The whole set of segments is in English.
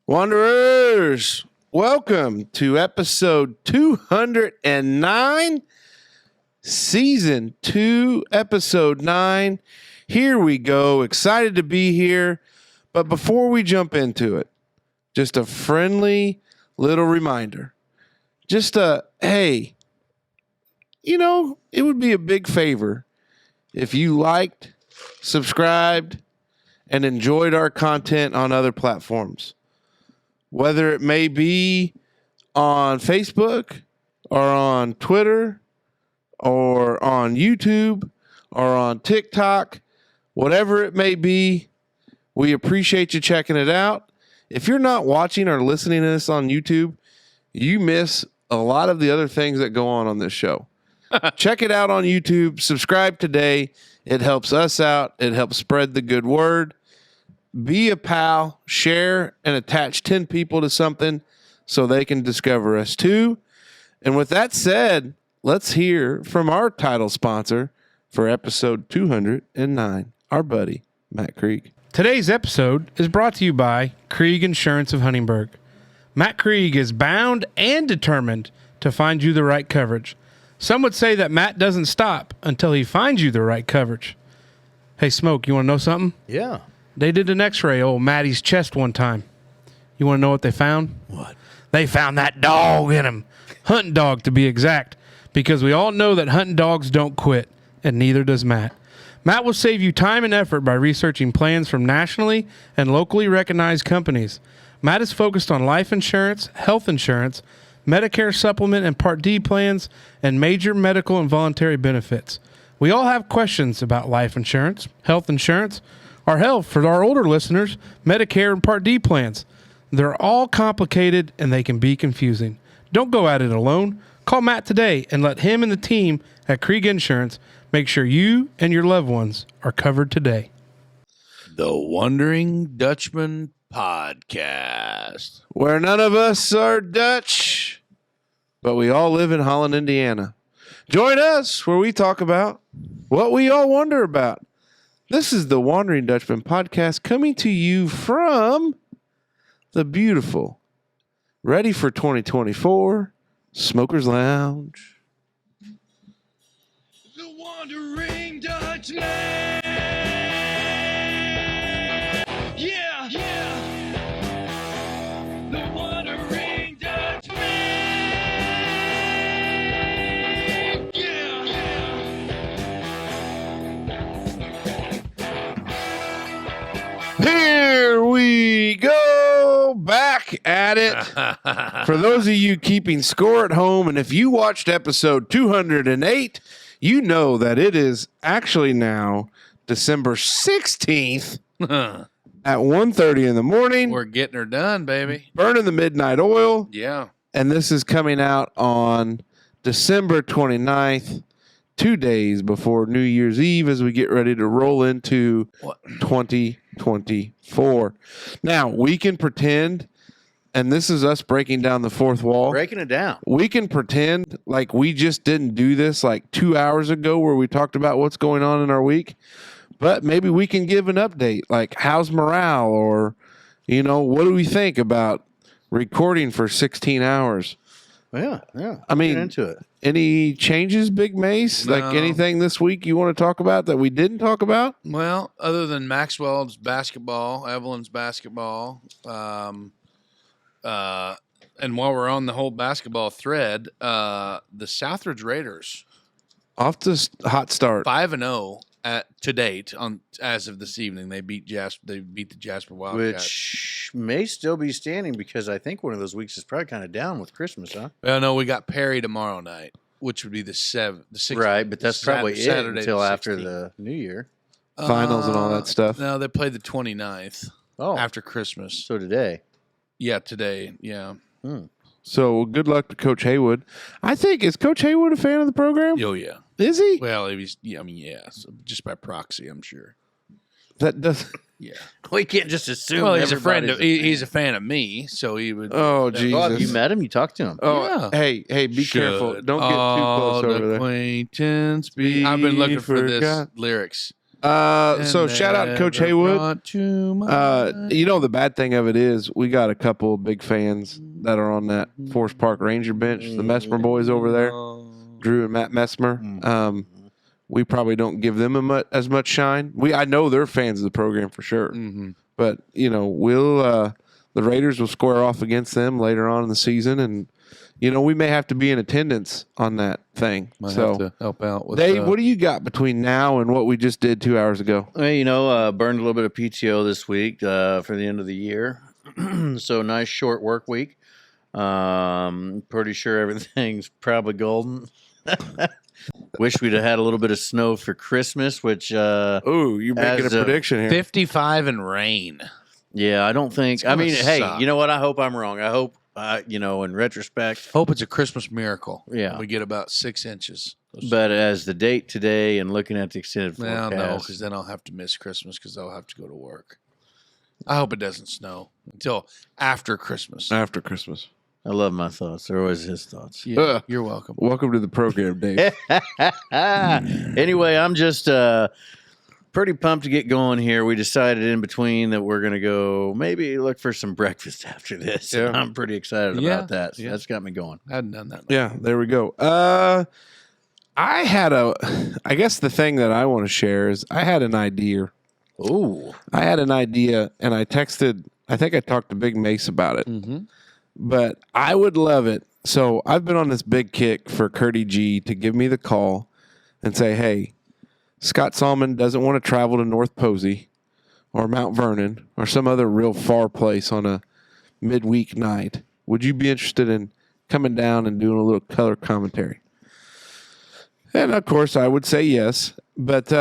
Wanderers, welcome to episode 209, season 2, episode 9. Here we go. Excited to be here. But before we jump into it, just a friendly little reminder. Hey, it would be a big favor if you liked, subscribed, and enjoyed our content on other platforms. Whether it may be on Facebook or on Twitter or on YouTube or on TikTok, whatever it may be, we appreciate you checking it out. If you're not watching or listening to this on YouTube, you miss a lot of the other things that go on this show. Check it out on YouTube. Subscribe today. It helps us out. It helps spread the good word. Be a pal, share, and attach 10 people to something so they can discover us too. And with that said, let's hear from our title sponsor for episode 209, our buddy, Matt Krieg. Today's episode is brought to you by Krieg Insurance of Huntingburg. Matt Krieg is bound and determined to find you the right coverage. Some would say that Matt doesn't stop until he finds you the right coverage. Hey, Smoke, you want to know something? Yeah. They did an x-ray of old Matty's chest one time. You want to know what they found? What? They found that dog in him. Hunting dog, to be exact. Because we all know that hunting dogs don't quit, and neither does Matt. Matt will save you time and effort by researching plans from nationally and locally recognized companies. Matt is focused on life insurance, health insurance, Medicare supplement and Part D plans, and major medical and voluntary benefits. We all have questions about life insurance, health insurance, or hell, for our older listeners, Medicare and Part D plans. They're all complicated and they can be confusing. Don't go at it alone. Call Matt today and let him and the team at Krieg Insurance make sure you and your loved ones are covered today. The Wondering Dutchmen podcast, Where none of us are Dutch, but we all live in Holland, Indiana. Join us where we talk about what we all wonder about. This is the Wondering Dutchmen podcast coming to you from the beautiful, ready for 2024, Smokers Lounge. The Wandering Dutchman. Yeah, yeah. The Wandering Dutchman. Yeah, yeah. Here we go, back at it. For those of you keeping score at home, and if you watched episode 208, you know that it is actually now December 16th at 1:30 in the morning. We're getting her done, baby. Burning the midnight oil. Yeah. And this is coming out on December 29th, 2 days before New Year's Eve, as we get ready to roll into 2024. Now, we can pretend, and this is us breaking down the fourth wall. Breaking it down. We can pretend like we just didn't do this like 2 hours ago where we talked about what's going on in our week. But maybe we can give an update, like how's morale, or, what do we think about recording for 16 hours? Yeah. I mean, get into it. Any changes, Big Mace? No. Like anything this week you want to talk about that we didn't talk about? Well, other than Maxwell's basketball, Evelyn's basketball, and while we're on the whole basketball thread, the Southridge Raiders Off to hot start. 5-0 to date as of this evening. They beat the Jasper Wildcats, Which may still be standing because I think one of those weeks is probably kind of down with Christmas, huh? Well, no, we got Perry tomorrow night, which would be the 16th. Right, but that's probably Saturday it until the after 16th. the New Year. Finals and all that stuff. No, they played the 29th after Christmas. So today. Yeah, today. Yeah. So good luck to Coach Haywood. Is Coach Haywood a fan of the program? Oh, yeah. Is he? Well, so just by proxy, I'm sure. That does. Yeah. We can't just assume. Well, he's a friend. everybody's He's a fan of me, so he would. Oh, fan. Oh, Jesus. you met him? You talked to him? Oh, Yeah. hey, be careful. Don't get too close over there. Acquaintance be I've been looking for this lyrics. So shout out to Coach Haywood. The bad thing of it is we got a couple of big fans that are on that Forest Park Ranger bench. The Messmer boys over there, Drew and Matt Messmer. We probably don't give them as much shine. I know they're fans of the program for sure, but we'll the Raiders will square off against them later on in the season, and we may have to be in attendance on that thing. Might have to help out with Dave, what do you got between now and what we just did 2 hours ago? Well, burned a little bit of PTO this week for the end of the year. So nice short work week. Pretty sure everything's probably golden. Wish we'd have had a little bit of snow for Christmas, which you're making a prediction here. 55 and rain. Yeah, I don't think. It's gonna hey, suck. you know what? I hope I'm wrong. I hope, in retrospect. Hope it's a Christmas miracle. Yeah. We get about 6 inches. But as the date today and looking at the extended Well, forecast, no, because then I'll have to miss Christmas because I'll have to go to work. I hope it doesn't snow until after Christmas. After Christmas. I love my thoughts. They're always his thoughts. Yeah, you're welcome. Welcome to the program, Dave. Anyway, I'm just pretty pumped to get going here. We decided in between that we're going to go maybe look for some breakfast after this. Yeah. I'm pretty excited Yeah, about that. So yeah. that's got me going. I hadn't done that. Yeah, there we go. I guess the thing that I want to share is I had an idea. Ooh. I had an idea, and I think I talked to Big Mace about it. Mm-hmm. But I would love it. So I've been on this big kick for Curdy G to give me the call and say, hey, Scott Salmon doesn't want to travel to North Posey or Mount Vernon or some other real far place on a midweek night. Would you be interested in coming down and doing a little color commentary? And, of course, I would say yes. But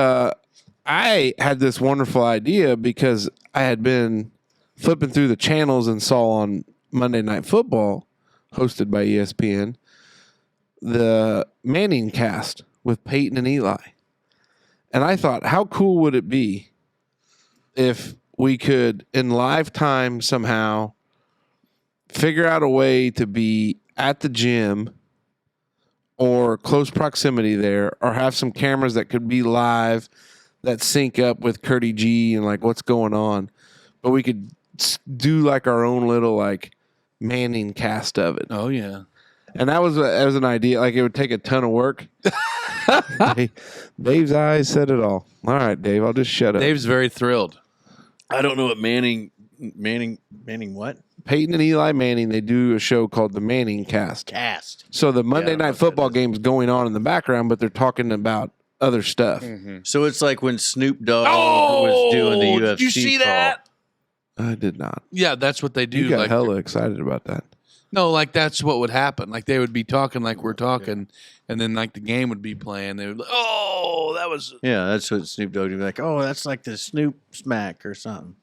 I had this wonderful idea because I had been flipping through the channels and saw on Monday Night Football, hosted by ESPN, the Manning cast with Peyton and Eli. And I thought, how cool would it be if we could, in live time somehow, figure out a way to be at the gym or close proximity there, or have some cameras that could be live that sync up with Curdy G and like what's going on. But we could do like our own little like Manning cast of it. Oh, yeah. And that was an idea. Like it would take a ton of work. Dave's eyes said it all. All right, Dave, I'll just shut up. Dave's very thrilled. I don't know what Manning what? Peyton and Eli Manning, they do a show called the Manning Cast. Cast. So the Monday Yeah, I don't know Night what Football that is. game's going on in the background, but they're talking about other stuff. So it's like when Snoop Dogg was doing the UFC did you see call. that? I did not. Yeah, that's what they do. You got like, hella excited about that. no, like that's what would happen. Like they would be talking like we're talking, and then like the game would be playing. They would, that was. Yeah, that's what Snoop Dogg would be like, oh, that's like the Snoop smack or something.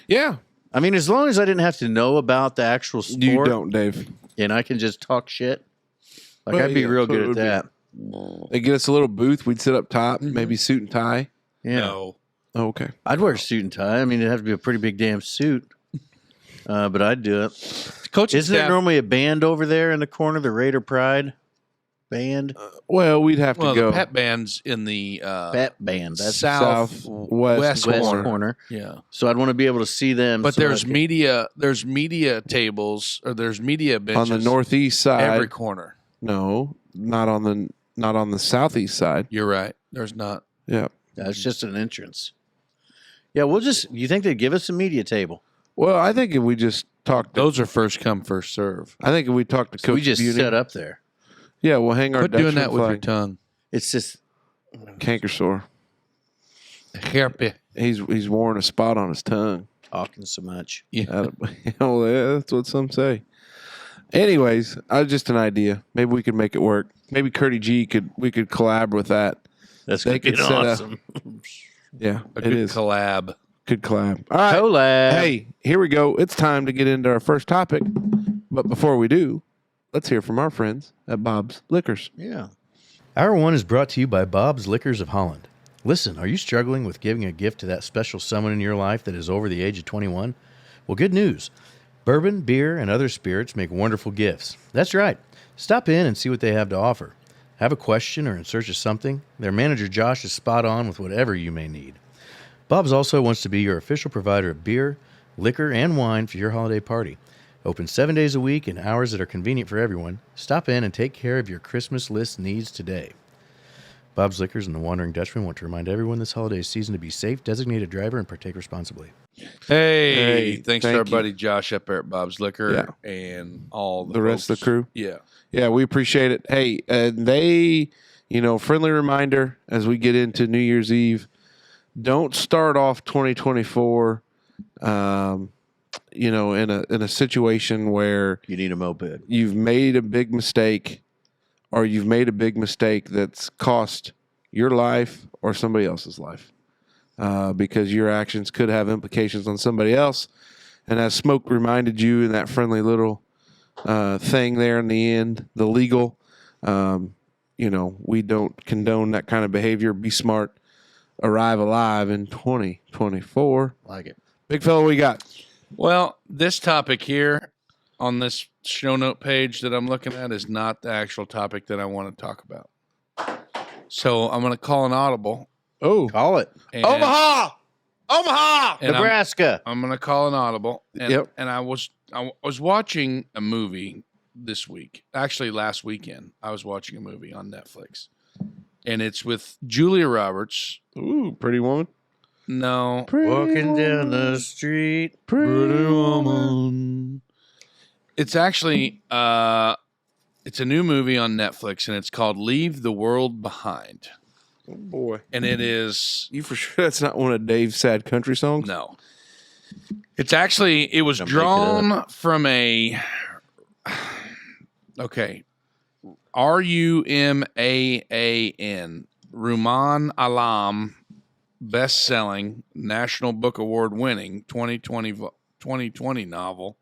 Yeah. I mean, as long as I didn't have to know about the actual sport. You don't, Dave. And I can just talk shit. Like, Well, I'd be yeah, real that's what good it at would that. They get us a little booth. We'd sit up top, maybe suit and tie. Yeah. No. Oh, okay. I'd wear a suit and tie. I mean, it'd have to be a pretty big damn suit. But I'd do it. Coaching Isn't there staff- normally a band over there in the corner, the Raider Pride band? Well, we'd have to Well, go the pet band's in the Pep band. That's south west west corner. corner. Yeah, So I'd want to be able to see them. but so there's I could- media tables or there's media on benches the northeast side. every corner. No, not on the southeast side. You're right. There's not. Yeah. That's just an entrance. Yeah, you think they'd give us a media table? Well, I think if we just talk to, Those are first come, first serve. I think if we talk to So Coach we just Beauty, set up there. yeah, we'll hang our Quit doing Dutchman that with your flag. tongue. It's just Canker sore. Happy. He's worn a spot on his tongue. talking so much. Yeah. Oh, yeah, that's what some say. Anyways, just an idea. Maybe we could make it work. Maybe Curdy G we could collab with that. That's They going to be could set up- awesome. Yeah, A it good is. collab. Good collab. All right. Collab. Hey, here we go. It's time to get into our first topic. But before we do, let's hear from our friends at Bob's Liquors. Yeah. Hour 1 is brought to you by Bob's Liquors of Holland. Listen, are you struggling with giving a gift to that special someone in your life that is over the age of 21? Well, good news. Bourbon, beer, and other spirits make wonderful gifts. That's right. Stop in and see what they have to offer. Have a question or in search of something? Their manager Josh is spot on with whatever you may need. Bob's also wants to be your official provider of beer, liquor, and wine for your holiday party. Open 7 days a week in hours that are convenient for everyone. Stop in and take care of your Christmas list needs today. Bob's Liquors and the Wondering Dutchmen want to remind everyone this holiday season to be safe, designate a driver, and partake responsibly. Hey, thanks to thank our you. buddy Josh up there at Bob's Liquor and all The rest of the folks. crew. Yeah. Yeah, we appreciate it. Hey, they, friendly reminder as we get into New Year's Eve, don't start off 2024, in a situation where You need a moped. you've made a big mistake, or you've made a big mistake that's cost your life or somebody else's life, because your actions could have implications on somebody else. And as Smoke reminded you in that friendly little thing there in the end, the legal, we don't condone that kind of behavior. Be smart. Arrive alive in 2024. Like it. Big fella, we got. Well, this topic here on this show note page that I'm looking at is not the actual topic that I want to talk about. So I'm going to call an audible. Oh, Call it. And, Omaha! and Nebraska. I'm going to call an audible. And, Yep. and I was watching a movie this week. Actually, last weekend, I was watching a movie on Netflix. And it's with Julia Roberts. Ooh, pretty woman. No. Walking down the street. Pretty woman. It's actually it's a new movie on Netflix, and it's called Leave the World Behind. Oh, boy. And it is You for sure that's not one of Dave's sad country songs? no. It's actually it was Don't make it drawn from a okay. Rumaan, Ruman Alam, best-selling, National Book Award winning 2020 novel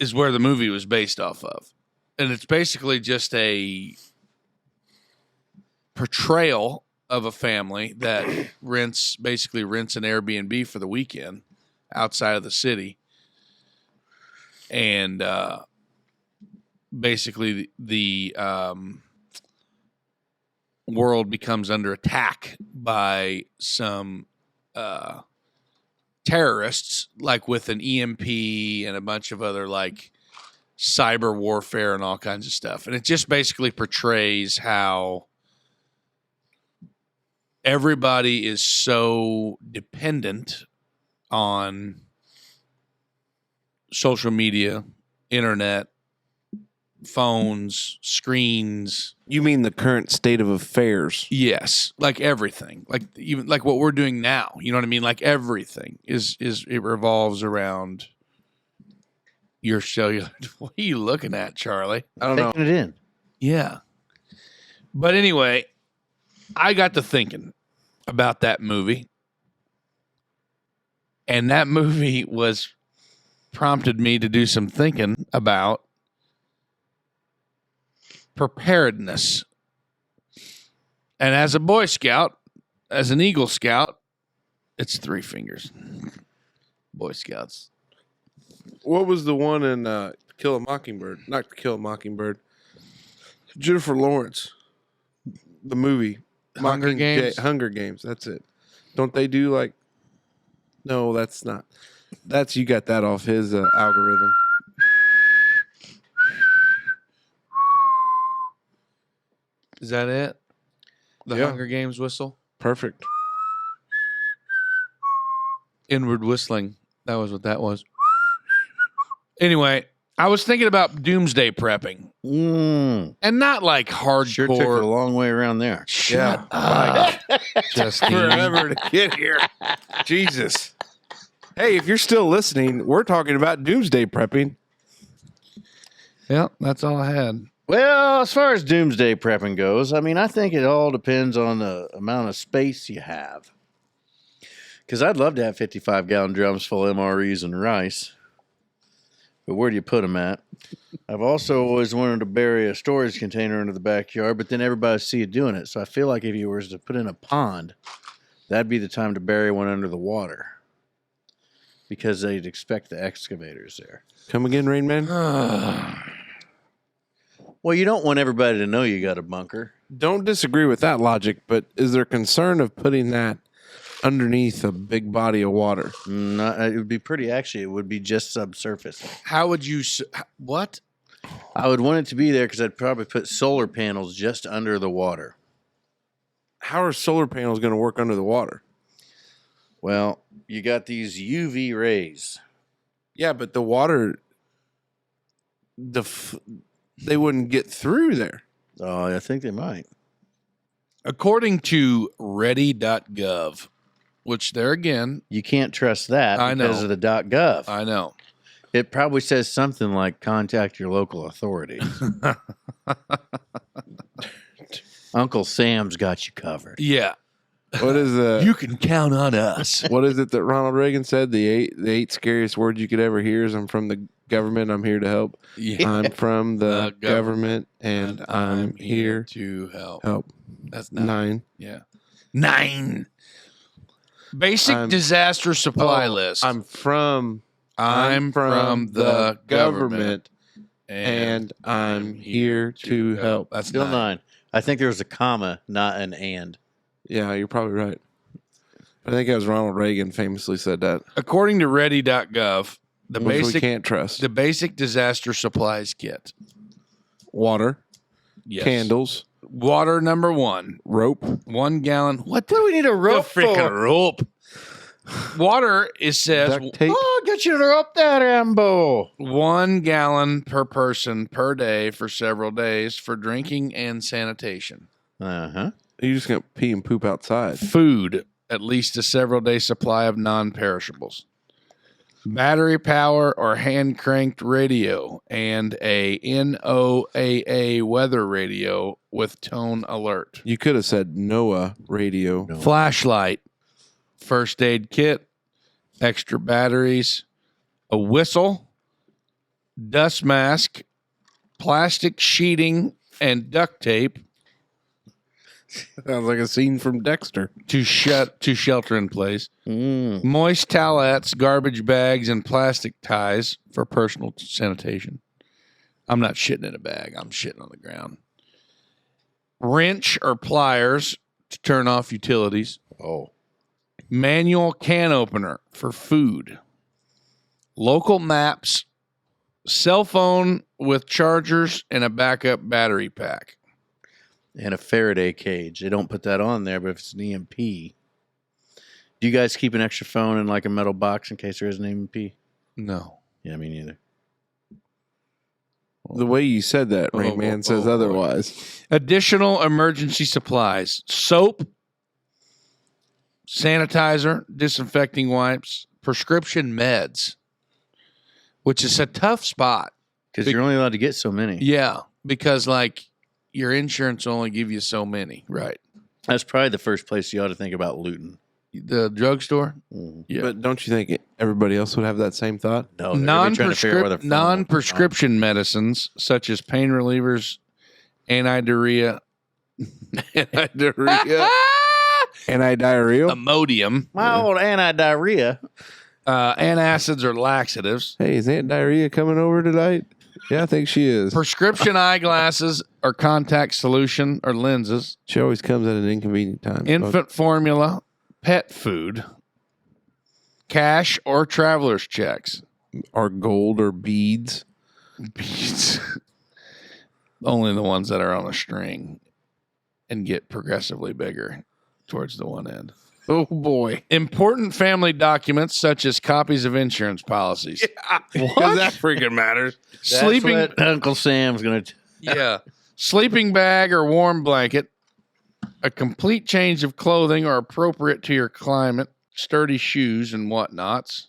is where the movie was based off of. And it's basically just a portrayal of a family that rents an Airbnb for the weekend outside of the city. And basically the world becomes under attack by some terrorists, like with an EMP and a bunch of other like cyber warfare and all kinds of stuff. And it just basically portrays how everybody is so dependent on social media, internet, phones, screens. You mean the current state of affairs? Yes, like everything, like even like what we're doing now. You know what I mean? Like everything is it revolves around your cellular. What are you looking at, Charlie? I don't know. Taking it in. Yeah. But anyway, I got to thinking about that movie, and that movie was prompted me to do some thinking about preparedness. And as a Boy Scout, as an Eagle Scout, it's 3 fingers. Boy Scouts. What was the one in Kill a Mockingbird? Not To Kill a Mockingbird. Jennifer Lawrence. The movie. Hunger Games? Hunger Games. That's it. Don't they do like... No, that's not. You got that off his algorithm. Is that it? The Yeah. Hunger Games whistle? Perfect. Inward whistling. That was what that was. Anyway, I was thinking about Doomsday Prepping. And not like hardcore. Sure took a long way around there. Shut up. Justine. Forever to get here. Jesus. Hey, if you're still listening, we're talking about Doomsday Prepping. Yeah, that's all I had. Well, as far as doomsday prepping goes, I mean, I think it all depends on the amount of space you have. Because I'd love to have 55-gallon drums full of MREs and rice. But where do you put them at? I've also always wanted to bury a storage container into the backyard, but then everybody see you doing it. So I feel like if you were to put in a pond, that'd be the time to bury one under the water. Because they'd expect the excavators there. Come again, Rain Man? Well, you don't want everybody to know you got a bunker. Don't disagree with that logic, but is there concern of putting that underneath a big body of water? Not, it would be pretty. Actually, it would be just subsurface. How would you? What? I would want it to be there because I'd probably put solar panels just under the water. How are solar panels going to work under the water? Well, you got these UV rays. Yeah, but the water, they wouldn't get through there. Oh, I think they might. According to ready.gov, which there again, You can't trust that I because know. of the .gov. I know. It probably says something like contact your local authorities. Uncle Sam's got you covered. Yeah. What is the? You can count on us. What is it that Ronald Reagan said? The eight scariest words you could ever hear is "I'm from the government. I'm here to help." Yeah. I'm from the The government, and I'm here to help. help. That's not 9. Yeah. 9. Basic I'm- disaster supply Oh, list. I'm from the government and I'm here to help. That's Still 9. 9. I think there was a comma, not an and. Yeah, you're probably right. I think it was Ronald Reagan famously said that. According to ready.gov, the Which we basic can't trust. the basic disaster supplies kit. Water, Yes. candles, Water number 1. rope. 1 gallon. What What do we need a rope the freaking for? rope? Water, it says Duct tape. Oh, get you to rope that, Ambo. 1 gallon per person per day for several days for drinking and sanitation. Uh-huh. You're just going to pee and poop outside. Food, at least a several day supply of non-perishables. Battery power or hand cranked radio and a NOAA weather radio with tone alert. You could have said NOAA radio. Flashlight, first aid kit, extra batteries, a whistle, dust mask, plastic sheeting, and duct tape Sounds like a scene from Dexter. to shelter in place. Mm. Moist towelettes, garbage bags, and plastic ties for personal sanitation. I'm not shitting in a bag. I'm shitting on the ground. Wrench or pliers to turn off utilities. Oh. Manual can opener for food. Local maps. Cell phone with chargers and a backup battery pack. And a Faraday cage. They don't put that on there, but if it's an EMP. Do you guys keep an extra phone in like a metal box in case there is an EMP? No. Yeah, me neither. The way you said that, Oh, Rain Man oh, says oh, otherwise. Additional emergency supplies. Soap, sanitizer, disinfecting wipes, prescription meds, which is a tough spot. Because you're only allowed to get so many. Yeah, because like your insurance only give you so many, right? That's probably the first place you ought to think about looting. The drugstore? Mm. Yeah. But don't you think everybody else would have that same thought? No, they're gonna be trying to figure out where their phone will come on. Non-prescription medicines such as pain relievers, anti-diarrhea, Anti-diarrhea. Anti-diarrhea. Imodium, My old anti-diarrhea. antacids or laxatives, Hey, is Aunt Diarrhea coming over tonight? Yeah, I think she is. prescription eyeglasses or contact solution or lenses, She always comes at an inconvenient time. infant formula, pet food, cash or traveler's checks. Or gold or beads. Beads. Only the ones that are on a string and get progressively bigger towards the one end. Oh, boy. Important family documents such as copies of insurance policies. Because that freaking matters. Sleeping That's what Uncle Sam's going to... yeah. Sleeping bag or warm blanket, a complete change of clothing or appropriate to your climate, sturdy shoes and whatnots.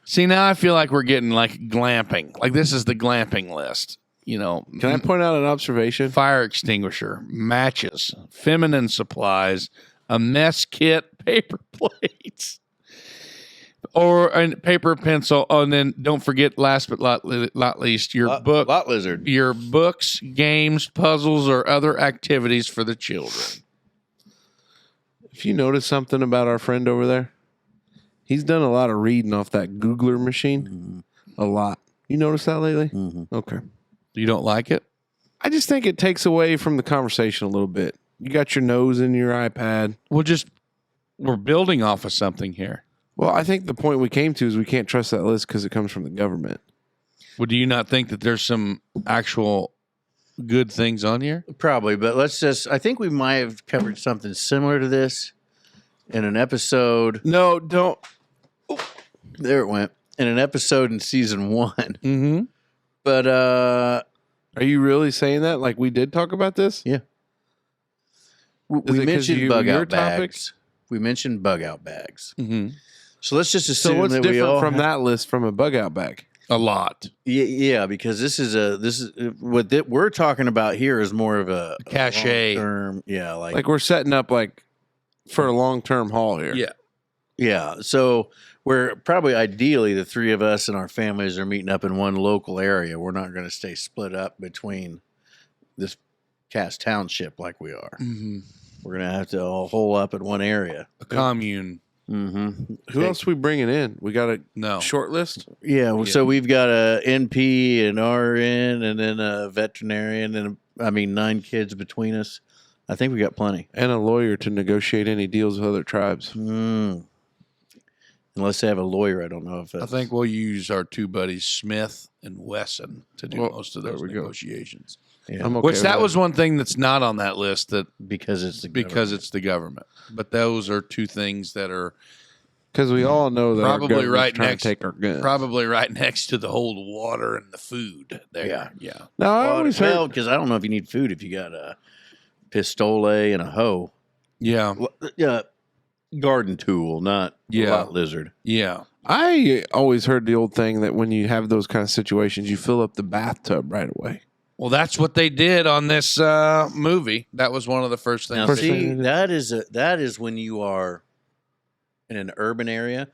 See, now I feel like we're getting like glamping. Like this is the glamping list. You know, Can I point out an observation? fire extinguisher, matches, feminine supplies, a mess kit, paper plates, or a paper pencil. Oh, and then don't forget, last but not least, your book, Lot lizard. your books, games, puzzles, or other activities for the children. If you notice something about our friend over there, he's done a lot of reading off that Googler machine. A lot. You noticed that lately? Mm-hmm. Okay. You don't like it? I just think it takes away from the conversation a little bit. You got your nose in your iPad. We're building off of something here. Well, I think the point we came to is we can't trust that list because it comes from the government. Well, do you not think that there's some actual good things on here? Probably, but I think we might have covered something similar to this in an episode. No, don't. There it went. In an episode in season 1. Mm-hmm. But, Are you really saying that? Like we did talk about this? yeah. Is We it 'cause mentioned your bug out topic? bags. We mentioned bug out bags. Mm-hmm. So let's just So assume what's that we different all from that list from a bug out bag? A lot. Yeah, because we're talking about here is more of a Cachet. term. Yeah, Like we're setting up like for a long term haul here. Yeah. yeah. So we're probably ideally the three of us and our families are meeting up in one local area. We're not going to stay split up between this Cass Township like we are. Mm-hmm. We're going to have to all hole up in one area. A commune. Mm-hmm. Who else we bringing in? We got a No. short list. Yeah, Yeah. so we've got a NP, an RN, and then a veterinarian, and 9 kids between us. I think we got plenty. And a lawyer to negotiate any deals with other tribes. Unless they have a lawyer, I don't know if I that's... think we'll use our two buddies, Smith and Wesson, to do Well, most of there those we go. negotiations. Yeah, I'm okay Which with that was one thing that's not on that list that because it's the because it's the government. But those are two things that are because we all know that Probably our government's right trying next- to take our guns. probably right next to the whole water and the food there. Yeah. Yeah. No, I always heard. because I don't know if you need food if you got a pistole and a hoe. Yeah. Yeah, garden tool, not Yeah. lot lizard. Yeah. I always heard the old thing that when you have those kind of situations, you fill up the bathtub right away. Well, that's what they did on this movie. That was one of the first things. Now, First see, thing- that is when you are in an urban area,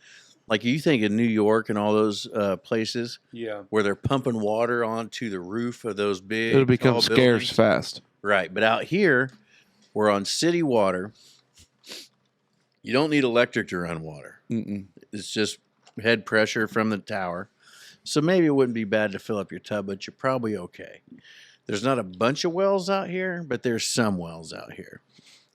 like you think in New York and all those places Yeah. where they're pumping water onto the roof of those big. It'll become tall scarce buildings. fast. Right, but out here, we're on city water. You don't need electric to run water. Mm-mm. It's just head pressure from the tower. So maybe it wouldn't be bad to fill up your tub, but you're probably okay. There's not a bunch of wells out here, but there's some wells out here.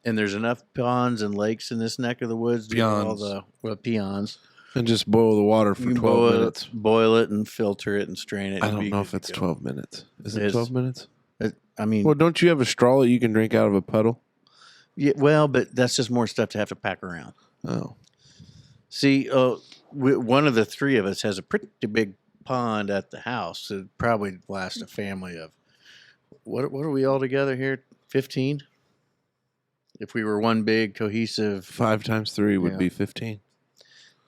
And there's enough ponds and lakes in this neck of the woods to get all Peons. the peons. And just boil the water for You can 12 minutes. boil it and filter it and strain it. I and don't be know good if to it's go. 12 minutes. Is It it is. 12 minutes? Well, Well, don't you have a straw that you can drink out of a puddle? yeah, but that's just more stuff to have to pack around. Oh. See, one of the three of us has a pretty big pond at the house. It'd probably last a family of what are we all together here? 15? If we were one big cohesive, 5 times 3 would Yeah. be 15.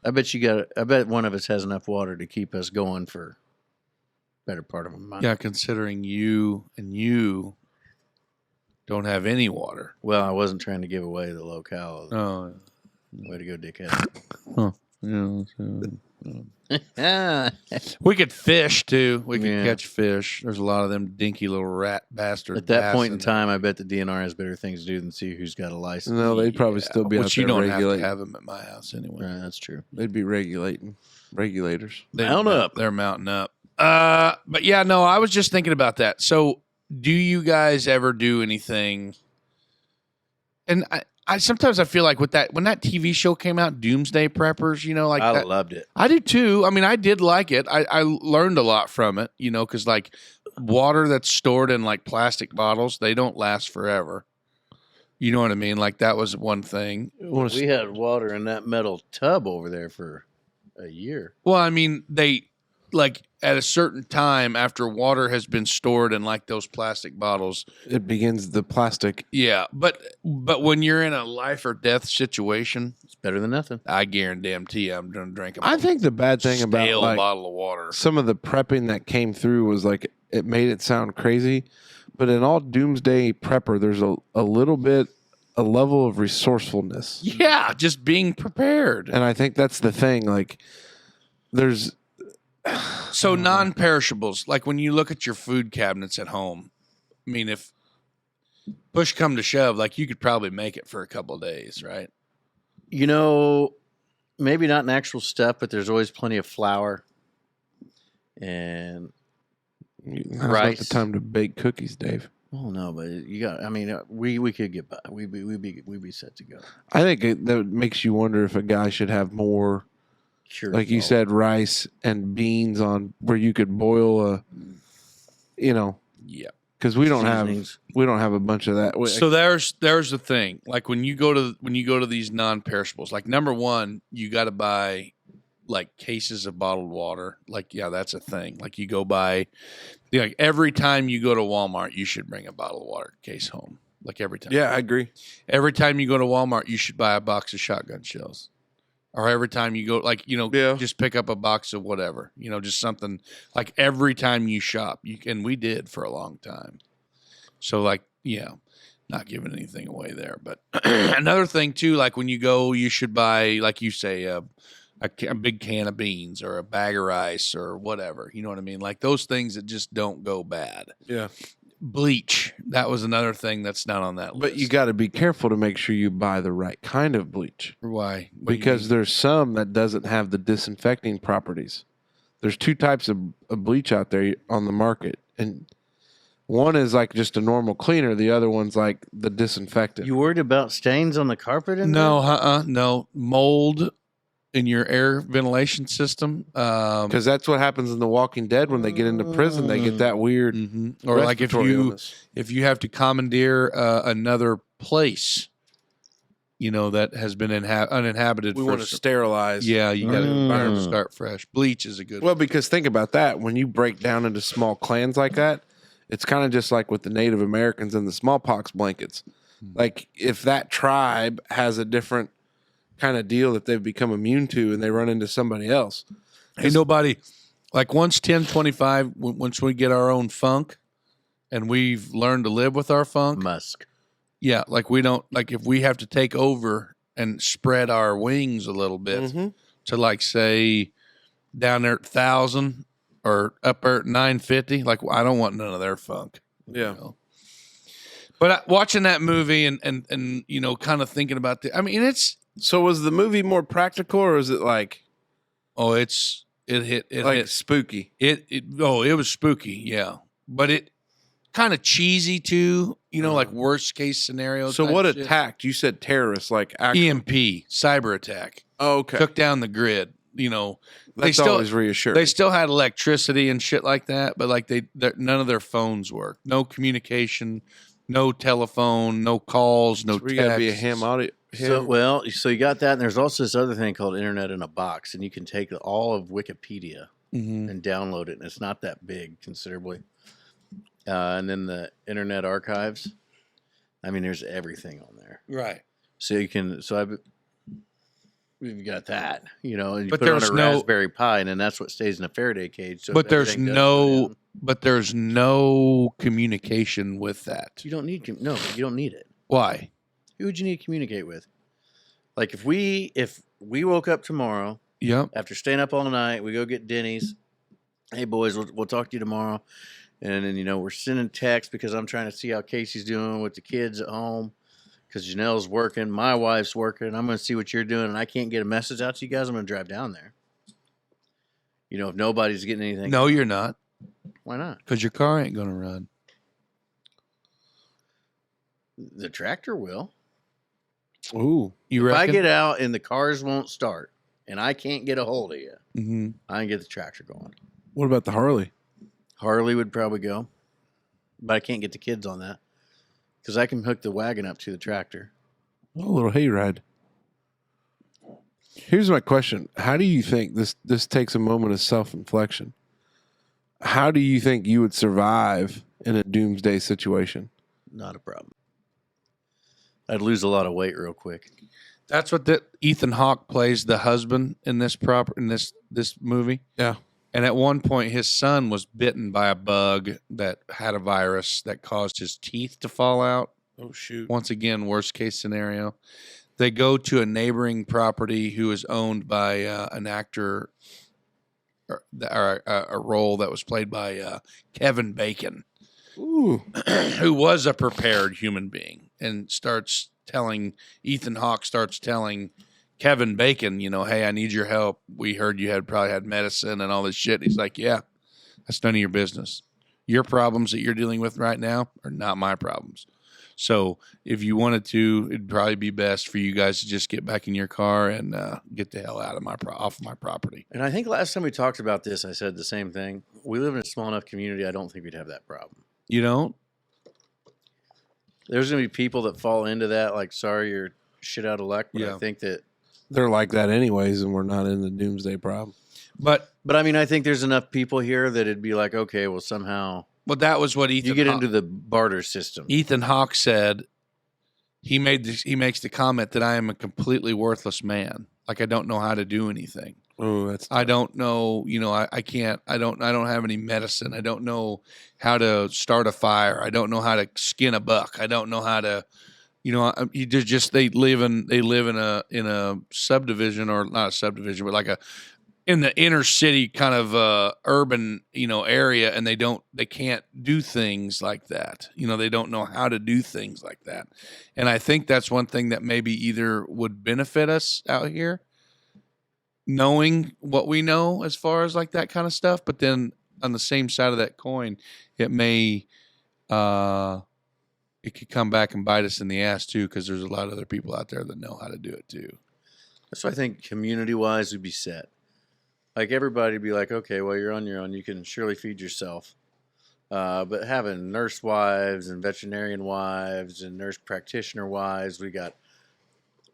I bet one of us has enough water to keep us going for better part of a month. Yeah, considering you don't have any water. Well, I wasn't trying to give away the locale. Oh. Way to go, dickhead. Yeah. We could fish too. We could Yeah. catch fish. There's a lot of them dinky little rat bastards. At that bass point in there. time, I bet the DNR has better things to do than see who's got a license. No, they'd probably Yeah, still be out which there you don't regulating. have to have them at my house anyway. Right, that's true. They'd be regulating. Regulators. Mount up. They're mounting up. But yeah, no, I was just thinking about that. So, do you guys ever do anything? And I sometimes I feel like with that when that TV show came out, Doomsday Preppers, like I that, loved it. I do too. I mean, I did like it. I learned a lot from it, because like water that's stored in like plastic bottles, they don't last forever. You know what I mean? Like that was one thing. We had water in that metal tub over there for a year. Well, I mean, they like at a certain time after water has been stored in like those plastic bottles. It begins the plastic. Yeah, but when you're in a life or death situation, It's better than nothing. I guarantee I'm going to drink a I think the bad thing about stale like bottle of water. some of the prepping that came through was like it made it sound crazy, but in all Doomsday Prepper, there's a little bit a level of resourcefulness, Yeah, just being prepared. and I think that's the thing. Like, there's So non-perishables, like when you look at your food cabinets at home, I mean, if push come to shove, like you could probably make it for a couple of days, right? Maybe not in actual stuff, but there's always plenty of flour and Now's not Rice. the time to bake cookies, Dave. Well, no, but you got. I mean, we could get by. We'd be set to go. I think that makes you wonder if a guy should have more, Sure. like you said, rice and beans on where you could boil a, Yeah. because we don't Seasonings. have a bunch of that. So there's the thing. Like when you go to these non-perishables, like number one, you got to buy like cases of bottled water. Like, yeah, that's a thing. Like you go buy, like every time you go to Walmart, you should bring a bottled water case home. Like every time. Yeah, I agree. Every time you go to Walmart, you should buy a box of shotgun shells. Or every time you go, like, Yeah. just pick up a box of whatever, just something like every time you shop, and we did for a long time. So like, yeah, not giving anything away there. But another thing too, like when you go, you should buy, like you say, a big can of beans or a bag of rice or whatever. You know what I mean? Like those things that just don't go bad. Yeah. Bleach. That was another thing that's not on that list. But you got to be careful to make sure you buy the right kind of bleach. Why? What do you Because mean? there's some that doesn't have the disinfecting properties. There's two types of bleach out there on the market, and one is like just a normal cleaner. The other one's like the disinfectant. You worried about stains on the carpet? No, mold in your air ventilation system. Because that's what happens in The Walking Dead when they get into prison. They get that weird. Or like respiratory illness. if you have to commandeer another place, that has been uninhabited. We want to sterilize. Yeah, you got to start fresh. Bleach is a good. Well, because think about that. When you break down into small clans like that, it's kind of just like with the Native Americans and the smallpox blankets. Like if that tribe has a different kind of deal that they've become immune to and they run into somebody else. Ain't nobody like once 1025. Once we get our own funk, and we've learned to live with our funk. Musk. Yeah, like we don't like if we have to take over and spread our wings a little bit to like say down there at 1,000 or up there at 950. Like I don't want none of their funk. Yeah. But watching that movie and kind of thinking about I mean it's So was the movie more practical or is it like it hit spooky? it was spooky, yeah. But it kind of cheesy too, like worst case scenarios. So what attacked? You said terrorists, like actual. EMP, cyber attack. Oh, okay. Took down the grid. That's always reassuring. They still had electricity and shit like that, but like none of their phones worked. No communication, no telephone, no calls, no So we text. gotta be a ham audio. So you got that, and there's also this other thing called Internet in a Box, and you can take all of Wikipedia and download it, and it's not that big considerably. And then the Internet Archives. I mean, there's everything on there. Right. So you can. We've got that, and you But put it on there's a no- Raspberry Pi, and then that's what stays in a Faraday cage. So But if there's everything goes no down- but there's no communication with that. You don't need no. You don't need it. Why? Who would you need to communicate with? Like if we woke up tomorrow Yep. after staying up all night, we go get Denny's. Hey boys, we'll talk to you tomorrow. And then we're sending texts because I'm trying to see how Casey's doing with the kids at home. Because Janelle's working, my wife's working. I'm going to see what you're doing, and I can't get a message out to you guys. I'm going to drive down there. If nobody's getting anything, No, you're not, why not? because your car ain't gonna run. The tractor will. Ooh. You If I reckon? get out and the cars won't start, and I can't get a hold of you, Mm-hmm. I can get the tractor going. What about the Harley? Harley would probably go, but I can't get the kids on that because I can hook the wagon up to the tractor. Oh, a little hayride. Here's my question. How do you think this takes a moment of self-inflection? How do you think you would survive in a doomsday situation? Not a problem. I'd lose a lot of weight real quick. That's what Ethan Hawke plays the husband in this this movie. Yeah. And at one point, his son was bitten by a bug that had a virus that caused his teeth to fall out. Oh, shoot. Once again, worst case scenario. They go to a neighboring property who is owned by an actor, or a role that was played by Kevin Bacon, Ooh. who was a prepared human being, and Ethan Hawke starts telling Kevin Bacon, hey, I need your help. We heard you probably had medicine and all this shit. He's like, yeah, that's none of your business. Your problems that you're dealing with right now are not my problems. So if you wanted to, it'd probably be best for you guys to just get back in your car and get the hell out of off my property. And I think last time we talked about this, I said the same thing. We live in a small enough community. I don't think we'd have that problem. You don't? There's going to be people that fall into that, like, sorry, you're shit out of luck. But Yeah. I think that, They're like that anyways, and we're not in the doomsday problem. But I mean, I think there's enough people here that it'd be like, okay, well, somehow that was what Ethan. you get into the barter system. Ethan Hawke said. He makes the comment that I am a completely worthless man. Like I don't know how to do anything. Oh, that's I don't know, I can't, I don't have any medicine. I don't know how to start a fire. I don't know how to skin a buck. I don't know how to, they live in a subdivision, or not a subdivision, but like in the inner city kind of urban, area. And they can't do things like that. They don't know how to do things like that. And I think that's one thing that maybe either would benefit us out here, knowing what we know as far as like that kind of stuff, but then on the same side of that coin, it may it could come back and bite us in the ass too, because there's a lot of other people out there that know how to do it too. So I think community-wise we'd be set. Like everybody would be like, okay, well, you're on your own. You can surely feed yourself. But having nurse wives and veterinarian wives and nurse practitioner wives, we got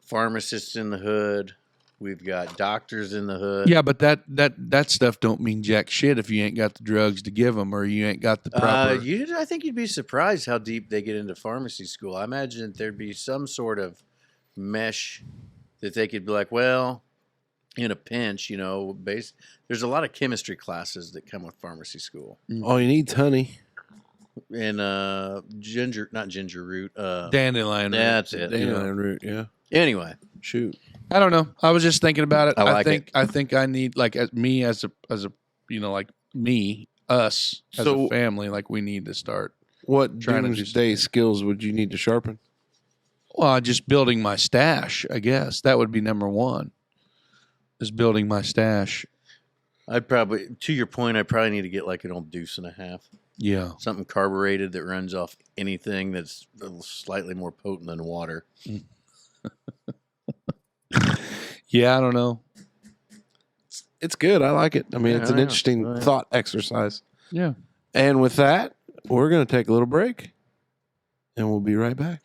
pharmacists in the hood. We've got doctors in the hood. Yeah, but that stuff don't mean jack shit if you ain't got the drugs to give them, or you ain't got the proper. I think you'd be surprised how deep they get into pharmacy school. I imagine there'd be some sort of mesh that they could be like, well, in a pinch, there's a lot of chemistry classes that come with pharmacy school. all you need's honey. And not ginger root. Dandelion. That's it. Dandelion root, yeah. Anyway, Shoot. I don't know. I was just thinking about it. I like it. I think I need like us as a family, like we need to start. What Trying to do doomsday skills would you need to sharpen? Well, just building my stash, I guess. That would be number one, is building my stash. to your point, I probably need to get like an old deuce and a half. Yeah. Something carbureted that runs off anything that's a little slightly more potent than water. Yeah, I don't know. It's good. I like it. I mean, Yeah, it's an yeah. interesting Right. thought exercise. Yeah. And with that, we're going to take a little break, and we'll be right back.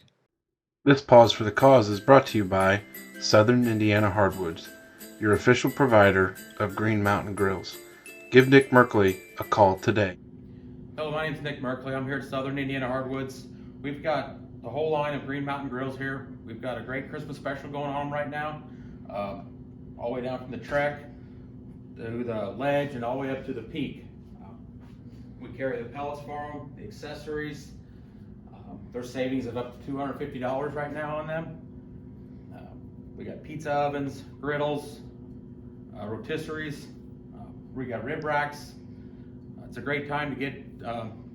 This Pause for the Cause is brought to you by Southern Indiana Hardwoods, your official provider of Green Mountain Grills. Give Nick Merkley a call today. Hello, my name's Nick Merkley. I'm here at Southern Indiana Hardwoods. We've got the whole line of Green Mountain Grills here. We've got a great Christmas special going on right now, all the way down from the Trek to the Ledge and all the way up to the Peak. We carry the pellets for them, the accessories. There's savings of up to $250 right now on them. We got pizza ovens, griddles, rotisseries. We got rib racks. It's a great time to get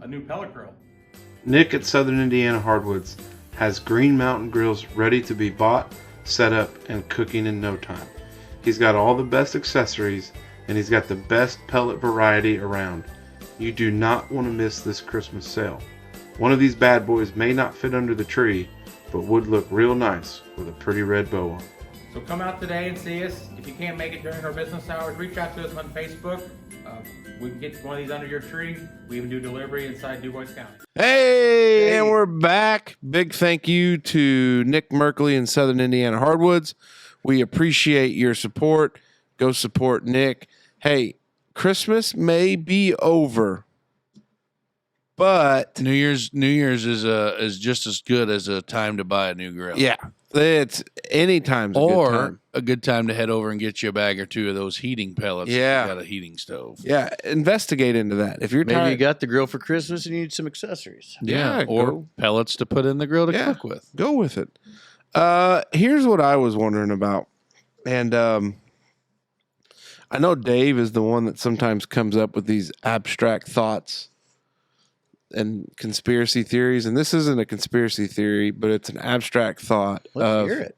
a new pellet grill. Nick at Southern Indiana Hardwoods has Green Mountain Grills ready to be bought, set up, and cooking in no time. He's got all the best accessories, and he's got the best pellet variety around. You do not want to miss this Christmas sale. One of these bad boys may not fit under the tree, but would look real nice with a pretty red bow on. So come out today and see us. If you can't make it during our business hours, reach out to us on Facebook. We can get one of these under your tree. We even do delivery inside Du Bois County. Hey, and we're back. Big thank you to Nick Merkley and Southern Indiana Hardwoods. We appreciate your support. Go support Nick. Hey, Christmas may be over, but New Year's is just as good as a time to buy a new grill. yeah, it's anytime's a good Or time. a good time to head over and get you a bag or two of those heating pellets. Yeah. If you got a heating stove. Yeah, investigate into that. If you're Maybe you tired, got the grill for Christmas and you need some accessories. Yeah, or go. pellets to put in the grill to Yeah. cook with. go with it. Here's what I was wondering about, and I know Dave is the one that sometimes comes up with these abstract thoughts and conspiracy theories, and this isn't a conspiracy theory, but it's an abstract thought Let's of hear it.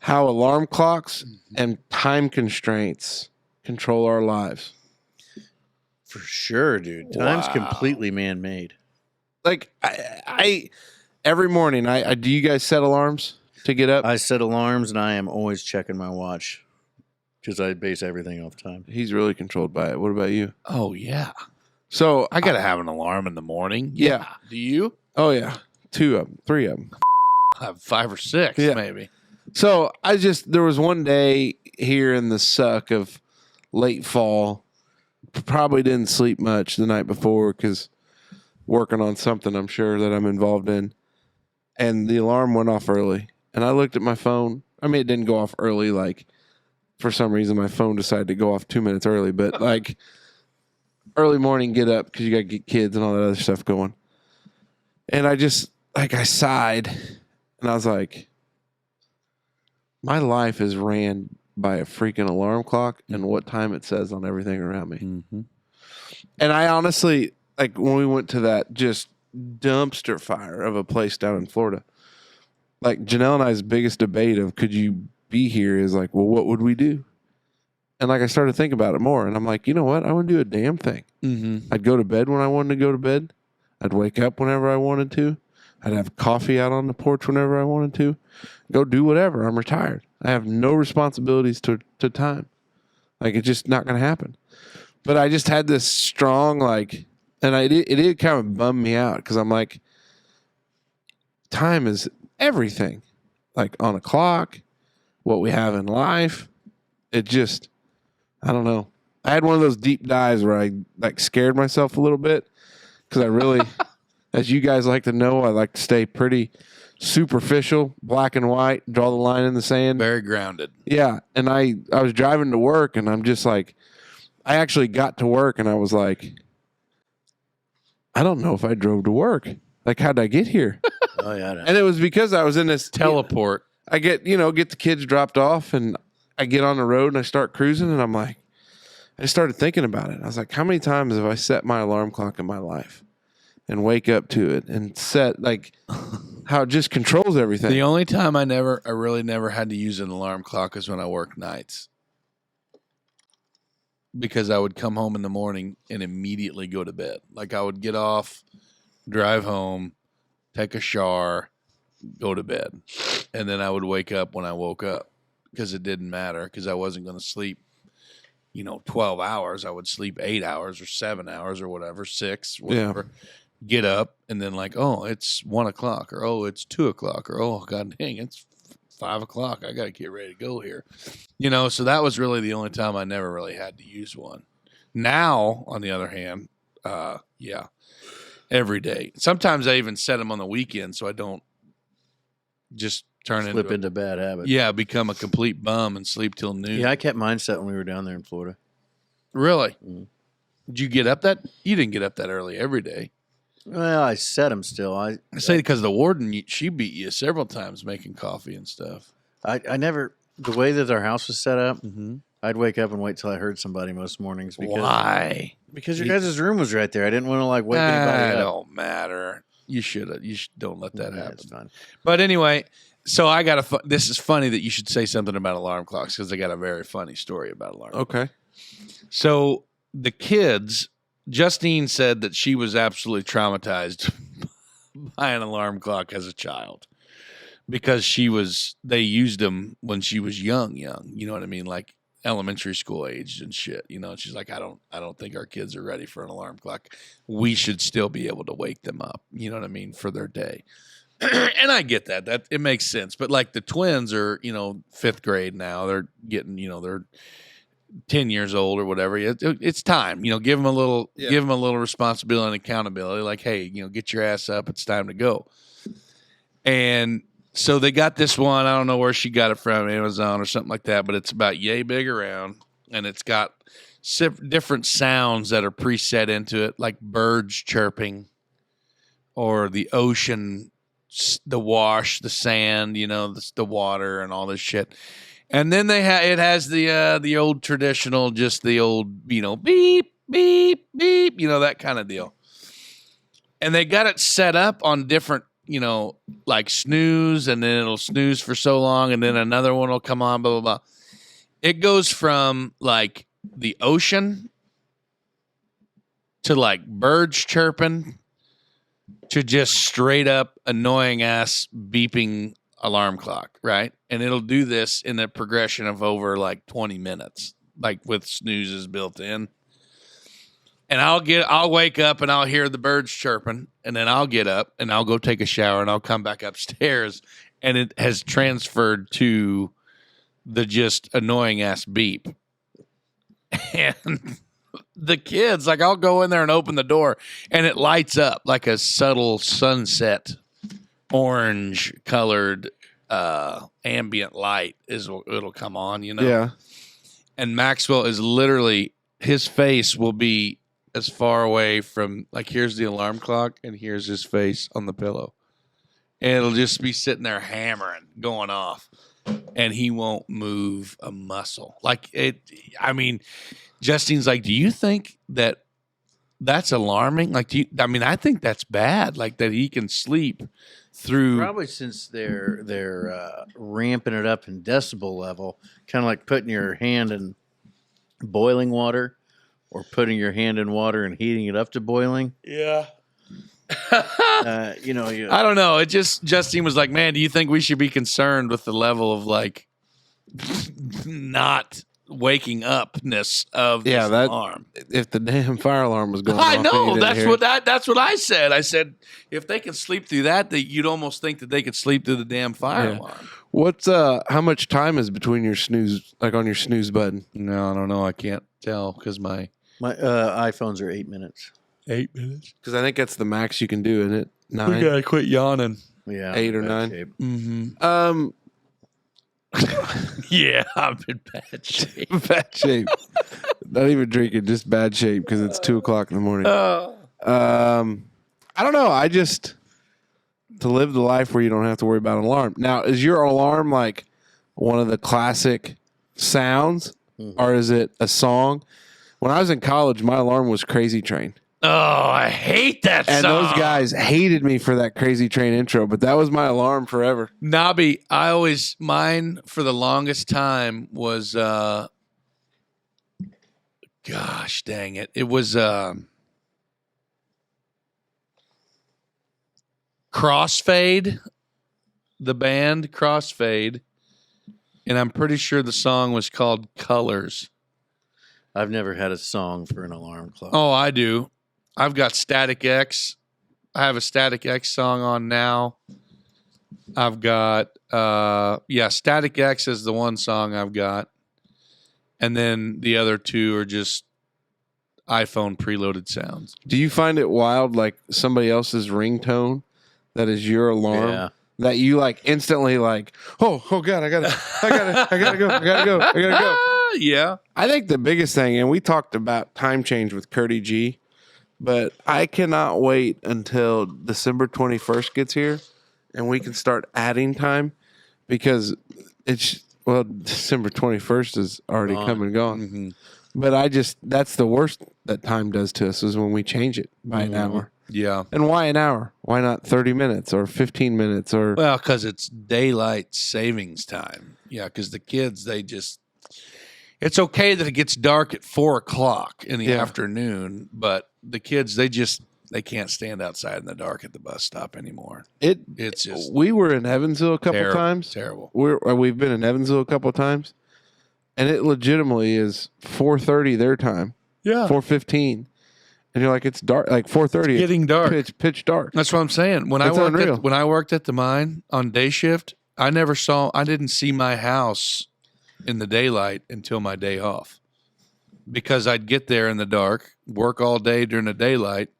how alarm clocks and time constraints control our lives. For sure, dude. Time's Wow. completely man-made. Like I every morning, I do you guys set alarms to get up? I set alarms, and I am always checking my watch because I base everything off time. He's really controlled by it. What about you? Oh yeah, So I gotta have an alarm in the morning. Yeah. Do you? oh yeah, 2 of them, 3 of them. I have 5 or 6, Yeah. maybe. So there was one day here in the suck of late fall, probably didn't sleep much the night before because working on something I'm sure that I'm involved in, and the alarm went off early, and I looked at my phone. I mean, it didn't go off early, like for some reason my phone decided to go off 2 minutes early, but like early morning, get up because you got to get kids and all that other stuff going. And I just, like, I sighed and I was like, my life is ran by a freaking alarm clock and what time it says on everything around me. Mm-hmm. And I honestly, like, when we went to that just dumpster fire of a place down in Florida, like, Janelle and I's biggest debate of could you be here is like, well, what would we do? And like, I started thinking about it more, and I'm like, you know what? I wouldn't do a damn thing. Mm-hmm. I'd go to bed when I wanted to go to bed. I'd wake up whenever I wanted to. I'd have coffee out on the porch whenever I wanted to. Go do whatever. I'm retired. I have no responsibilities to time. Like, it's just not going to happen. But I just had this strong, like, and it did kind of bum me out because I'm like, time is everything. Like, on a clock, what we have in life, it just, I don't know. I had one of those deep dives where I, like, scared myself a little bit because I really, as you guys like to know, I like to stay pretty superficial, black and white, draw the line in the sand. Very grounded. Yeah. And I was driving to work and I'm just like, I actually got to work and I was like, I don't know if I drove to work. Like, how'd I get here? Oh, yeah. And it was because I was in this Teleport. I get the kids dropped off and I get on the road and I start cruising and I'm like, I started thinking about it. I was like, how many times have I set my alarm clock in my life and wake up to it and set, like, how it just controls everything? The only time I really never had to use an alarm clock is when I worked nights. Because I would come home in the morning and immediately go to bed. Like, I would get off, drive home, take a shower, go to bed. And then I would wake up when I woke up because it didn't matter because I wasn't going to sleep, 12 hours. I would sleep 8 hours or 7 hours or whatever, 6, whatever. Yeah. Get up and then like, oh, it's 1 o'clock or, oh, it's 2 o'clock or, oh, God dang, it's 5 o'clock. I got to get ready to go here. So that was really the only time I never really had to use one. Now, on the other hand, yeah, every day. Sometimes I even set them on the weekend so I don't just Slip into bad habits. Yeah, become a complete bum and sleep till noon. Yeah, I kept mine set when we were down there in Florida. Really? Mm. Did you get up that? You didn't get up that early every day. Well, I set them still. I say because the warden, she beat you several times making coffee and stuff. I never, the way that our house was set up, Mm-hmm. I'd wake up and wait till I heard somebody most mornings. Because, Why? Because your guys' room was right there. I didn't want to wake anybody up. It don't matter. You should. Don't let that happen. It's fine. But anyway, so I got this is funny that you should say something about alarm clocks because I got a very funny story about alarm clocks. Okay. So the kids, Justine said that she was absolutely traumatized by an alarm clock as a child because they used them when she was young. You know what I mean? Like elementary school age and shit. She's like, I don't think our kids are ready for an alarm clock. We should still be able to wake them up. You know what I mean? For their day. And I get that it makes sense. But like the twins are, 5th grade now. They're getting, they're 10 years old or whatever. It's time, give them a little, give them a little responsibility and accountability. Like, hey, get your ass up. It's time to go. And so they got this one. I don't know where she got it from, Amazon or something like that, but it's about yay big around, and it's got different sounds that are preset into it, like birds chirping or the ocean, the wash, the sand, the water and all this shit. And then it has the old traditional, just the old, beep, beep, beep, that kind of deal. And they got it set up on different, like snooze, and then it'll snooze for so long, and then another one will come on, blah, blah, blah. It goes from like the ocean to like birds chirping to just straight up annoying ass beeping alarm clock, right? And it'll do this in a progression of over like 20 minutes, like with snoozes built in. And I'll wake up and I'll hear the birds chirping, and then I'll get up and I'll go take a shower and I'll come back upstairs, and it has transferred to the just annoying ass beep. And the kids, like, I'll go in there and open the door and it lights up like a subtle sunset orange colored ambient light it'll come on, you know? Yeah. And Maxwell is literally, his face will be as far away from, like, here's the alarm clock and here's his face on the pillow. And it'll just be sitting there hammering, going off. And he won't move a muscle. Like, I mean, Justine's like, do you think that that's alarming? Like, I think that's bad. Like, that he can sleep through. Probably since they're ramping it up in decibel level, kind of like putting your hand in boiling water or putting your hand in water and heating it up to boiling. Yeah. I don't know. Justine was like, man, do you think we should be concerned with the level of like not waking upness of this alarm? If the damn fire alarm was going I off, know. That's what I said. I said, if they can sleep through that you'd almost think that they could sleep through the damn fire alarm. What's how much time is between your snooze, like on your snooze button? No, I don't know. I can't tell because my iPhones are 8 minutes. 8 minutes. Because I think that's the max you can do in it. 9. We gotta quit yawning. Yeah, 8 or 9. shape. Mm-hmm. Yeah, I'm in bad shape. Bad shape. Not even drinking, just bad shape because it's 2:00 in the morning. I don't know. I just to live the life where you don't have to worry about an alarm. Now, is your alarm like one of the classic sounds, or is it a song? When I was in college, my alarm was Crazy Train. Oh, I hate that song. And those guys hated me for that Crazy Train intro, but that was my alarm forever. Nobby, mine for the longest time was, gosh dang it. It was Crossfade, the band Crossfade. And I'm pretty sure the song was called Colors. I've never had a song for an alarm clock. Oh, I do. I've got Static X. I have a Static X song on now. I've got, Static X is the one song I've got. And then the other two are just iPhone preloaded sounds. Do you find it wild, like somebody else's ringtone that is your alarm? Yeah. That you like instantly like, oh God, I gotta go. Yeah. I think the biggest thing, and we talked about time change with Curdy G, but I cannot wait until December 21st gets here and we can start adding time because December 21st is already come and gone. Mm-hmm. But that's the worst that time does to us is when we change it by an hour. Yeah. And why an hour? Why not 30 minutes or 15 minutes or? Well, because it's daylight savings time. Yeah, because the kids, it's okay that it gets dark at 4:00 in the afternoon, but the kids, they can't stand outside in the dark at the bus stop anymore. It's just we were in Evansville a couple times. Terrible. We've been in Evansville a couple times, and it legitimately is 4:30 their time. Yeah. 4:15. And you're like, it's dark, like 4:30. Getting dark. It's pitch dark. That's what I'm saying. When I worked at the mine on day shift, I didn't see my house in the daylight until my day off. Because I'd get there in the dark, work all day during the daylight,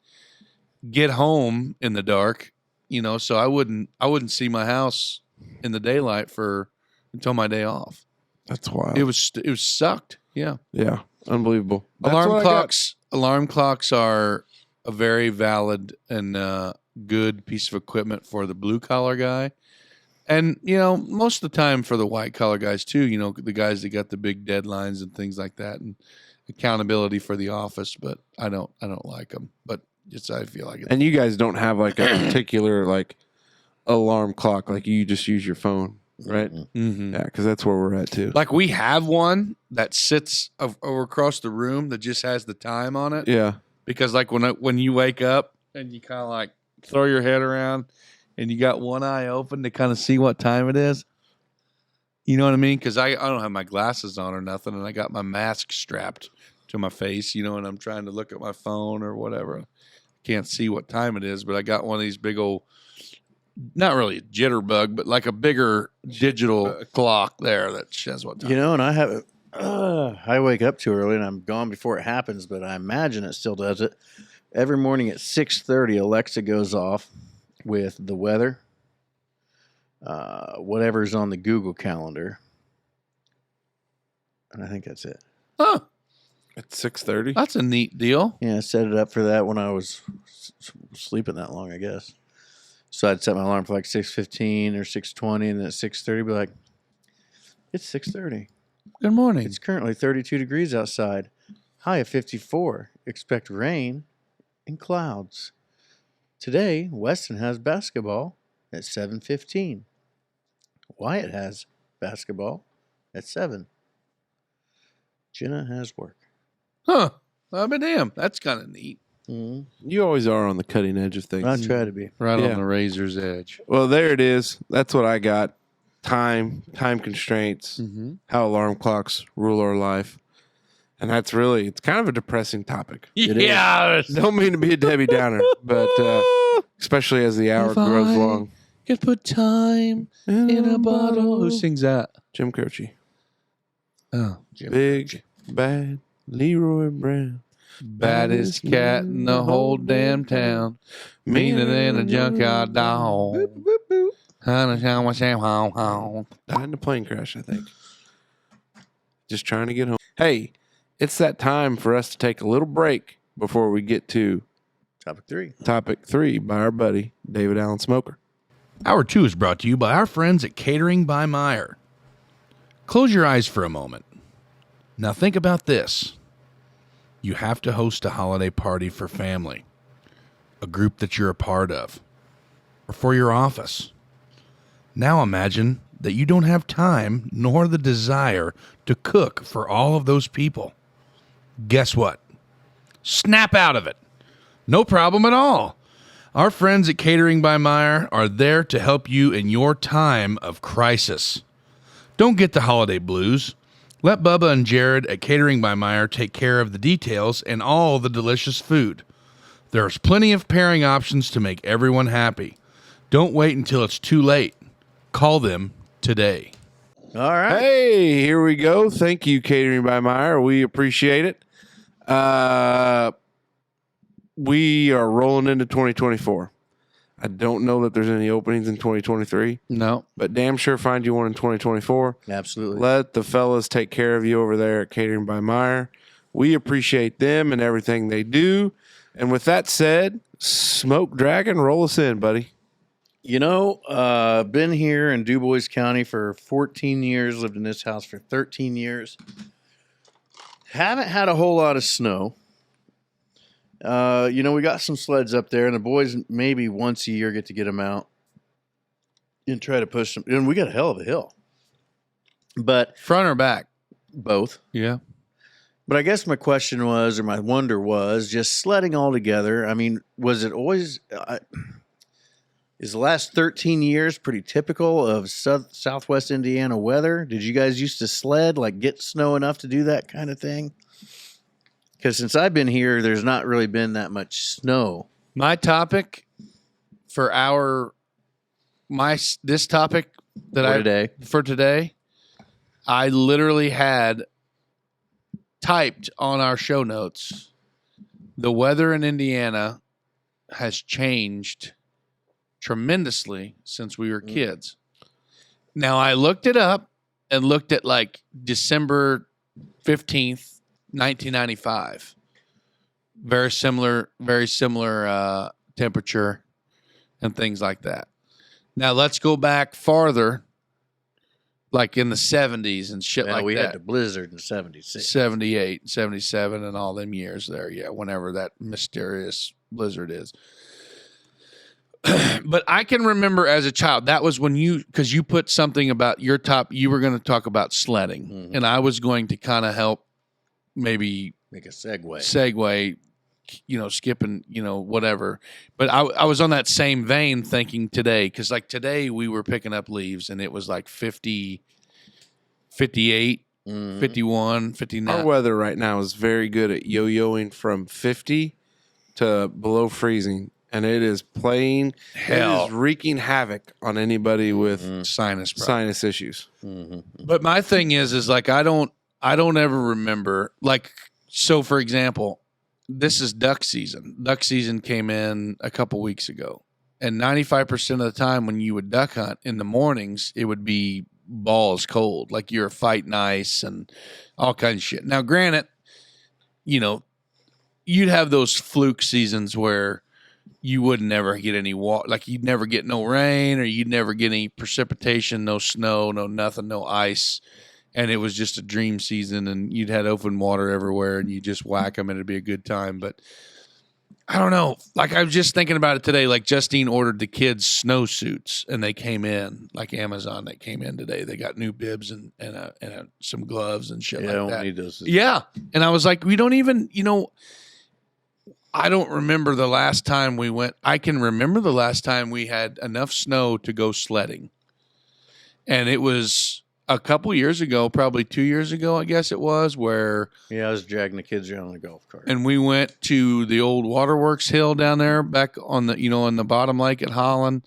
get home in the dark, so I wouldn't see my house in the daylight until my day off. That's wild. It was sucked. Yeah. Yeah. Unbelievable. That's Alarm clocks are a very valid and good piece of equipment for the blue collar guy. And, most of the time for the white collar guys too, the guys that got the big deadlines and things like that and accountability for the office, but I don't like them, but I feel like it. And you guys don't have like a particular like alarm clock, like you just use your phone, right? Mm-hmm. Yeah. Cause that's where we're at too. Like we have one that sits over across the room that just has the time on it. Yeah. because like when you wake up and you kind of like throw your head around and you got one eye open to kind of see what time it is. You know what I mean? Because I don't have my glasses on or nothing, and I got my mask strapped to my face, you know, and I'm trying to look at my phone or whatever. Can't see what time it is, but I got one of these big old, not really a jitterbug, but like a bigger digital clock there that says what time. You know, and I have I wake up too early and I'm gone before it happens, but I imagine it still does it. Every morning at 6:30, Alexa goes off with the weather, whatever's on the Google Calendar, and I think that's it. Huh. At 6:30. That's a neat deal. Yeah, I set it up for that when I was sleeping that long, I guess. So I'd set my alarm for like 6:15 or 6:20, and then at 6:30, be like, it's 6:30. Good morning. It's currently 32 degrees outside. High of 54. Expect rain and clouds. Today, Weston has basketball at 7:15. Wyatt has basketball at 7. Jenna has work. Huh. I'll be damn. That's kind of neat. Mm-hmm. You always are on the cutting edge of things. I try to be. Right Yeah. on the razor's edge. Well, there it is. That's what I got. Time constraints, how alarm clocks rule our life. And that's really, it's kind of a depressing topic. Yeah. Don't mean to be a Debbie Downer, but especially as the hour If grows I long. Could put time in a bottle. Who sings that? Jim Croce. Oh, Big, bad Leroy Brown. baddest cat in the whole damn town. Meaner than a junkyard dog. Died in a plane crash, I think. Just trying to get home. Hey, it's that time for us to take a little break before we get to topic 3 by our buddy, David Allen Smoker. Hour 2 is brought to you by our friends at Catering by Meyer. Close your eyes for a moment. Now think about this. You have to host a holiday party for family, a group that you're a part of, or for your office. Now imagine that you don't have time nor the desire to cook for all of those people. Guess what? Snap out of it. No problem at all. Our friends at Catering by Meyer are there to help you in your time of crisis. Don't get the holiday blues. Let Bubba and Jared at Catering by Meyer take care of the details and all the delicious food. There's plenty of pairing options to make everyone happy. Don't wait until it's too late. Call them today. All right. Hey, here we go. Thank you, Catering by Meyer. We appreciate it. We are rolling into 2024. I don't know that there's any openings in 2023. No. But damn sure find you one in 2024. Absolutely. Let the fellas take care of you over there at Catering by Meyer. We appreciate them and everything they do. And with that said, Smoke Dragon, roll us in, buddy. You know, been here in DuBois County for 14 years, lived in this house for 13 years. Haven't had a whole lot of snow. You know, we got some sleds up there, and the boys maybe once a year get them out and try to push them. And we got a hell of a hill. But Front or back? both. Yeah. But I guess my question was, or my wonder was, just sledding all together. I mean, was it always... is the last 13 years pretty typical of southwest Indiana weather? Did you guys used to sled, like get snow enough to do that kind of thing? Because since I've been here, there's not really been that much snow. My topic for this topic that For today. I literally had typed on our show notes. The weather in Indiana has changed tremendously since we were kids. Now I looked it up and looked at like December 15th, 1995. Very similar temperature and things like that. Now let's go back farther, like in the 70s and shit like we that. had the blizzard in 76. 78, 77 and all them years there. Yeah, whenever that mysterious blizzard is. But I can remember as a child, that was when because you put something about you were going to talk about sledding, and I was going to kind of help maybe Make a segue. skipping, whatever. But I was on that same vein thinking today, because like today we were picking up leaves and it was like 50, 58, 51, 59. Our weather right now is very good at yo-yoing from 50 to below freezing, and it is playing. Hell. It is wreaking havoc on anybody with Sinus problem. sinus issues. But my thing is like I don't ever remember, like, so for example, this is duck season. Duck season came in a couple weeks ago, and 95% of the time when you would duck hunt in the mornings, it would be balls cold, like you're fighting ice and all kinds of shit. Now, granted, you'd have those fluke seasons where you would never get any water, like you'd never get no rain, or you'd never get any precipitation, no snow, no nothing, no ice. And it was just a dream season, and you'd had open water everywhere, and you just whack them and it'd be a good time. But I don't know. Like, I was just thinking about it today. Like, Justine ordered the kids snowsuits, and they came in, like Amazon. They came in today. They got new bibs and some gloves and shit Yeah, like I don't that. need those. Yeah. And I was like, we don't even, I don't remember the last time we went. I can remember the last time we had enough snow to go sledding. And it was a couple years ago, probably 2 years ago, I guess it was, where. Yeah, I was dragging the kids around on the golf cart. And we went to the old Waterworks Hill down there, back on the, on the bottom lake at Holland.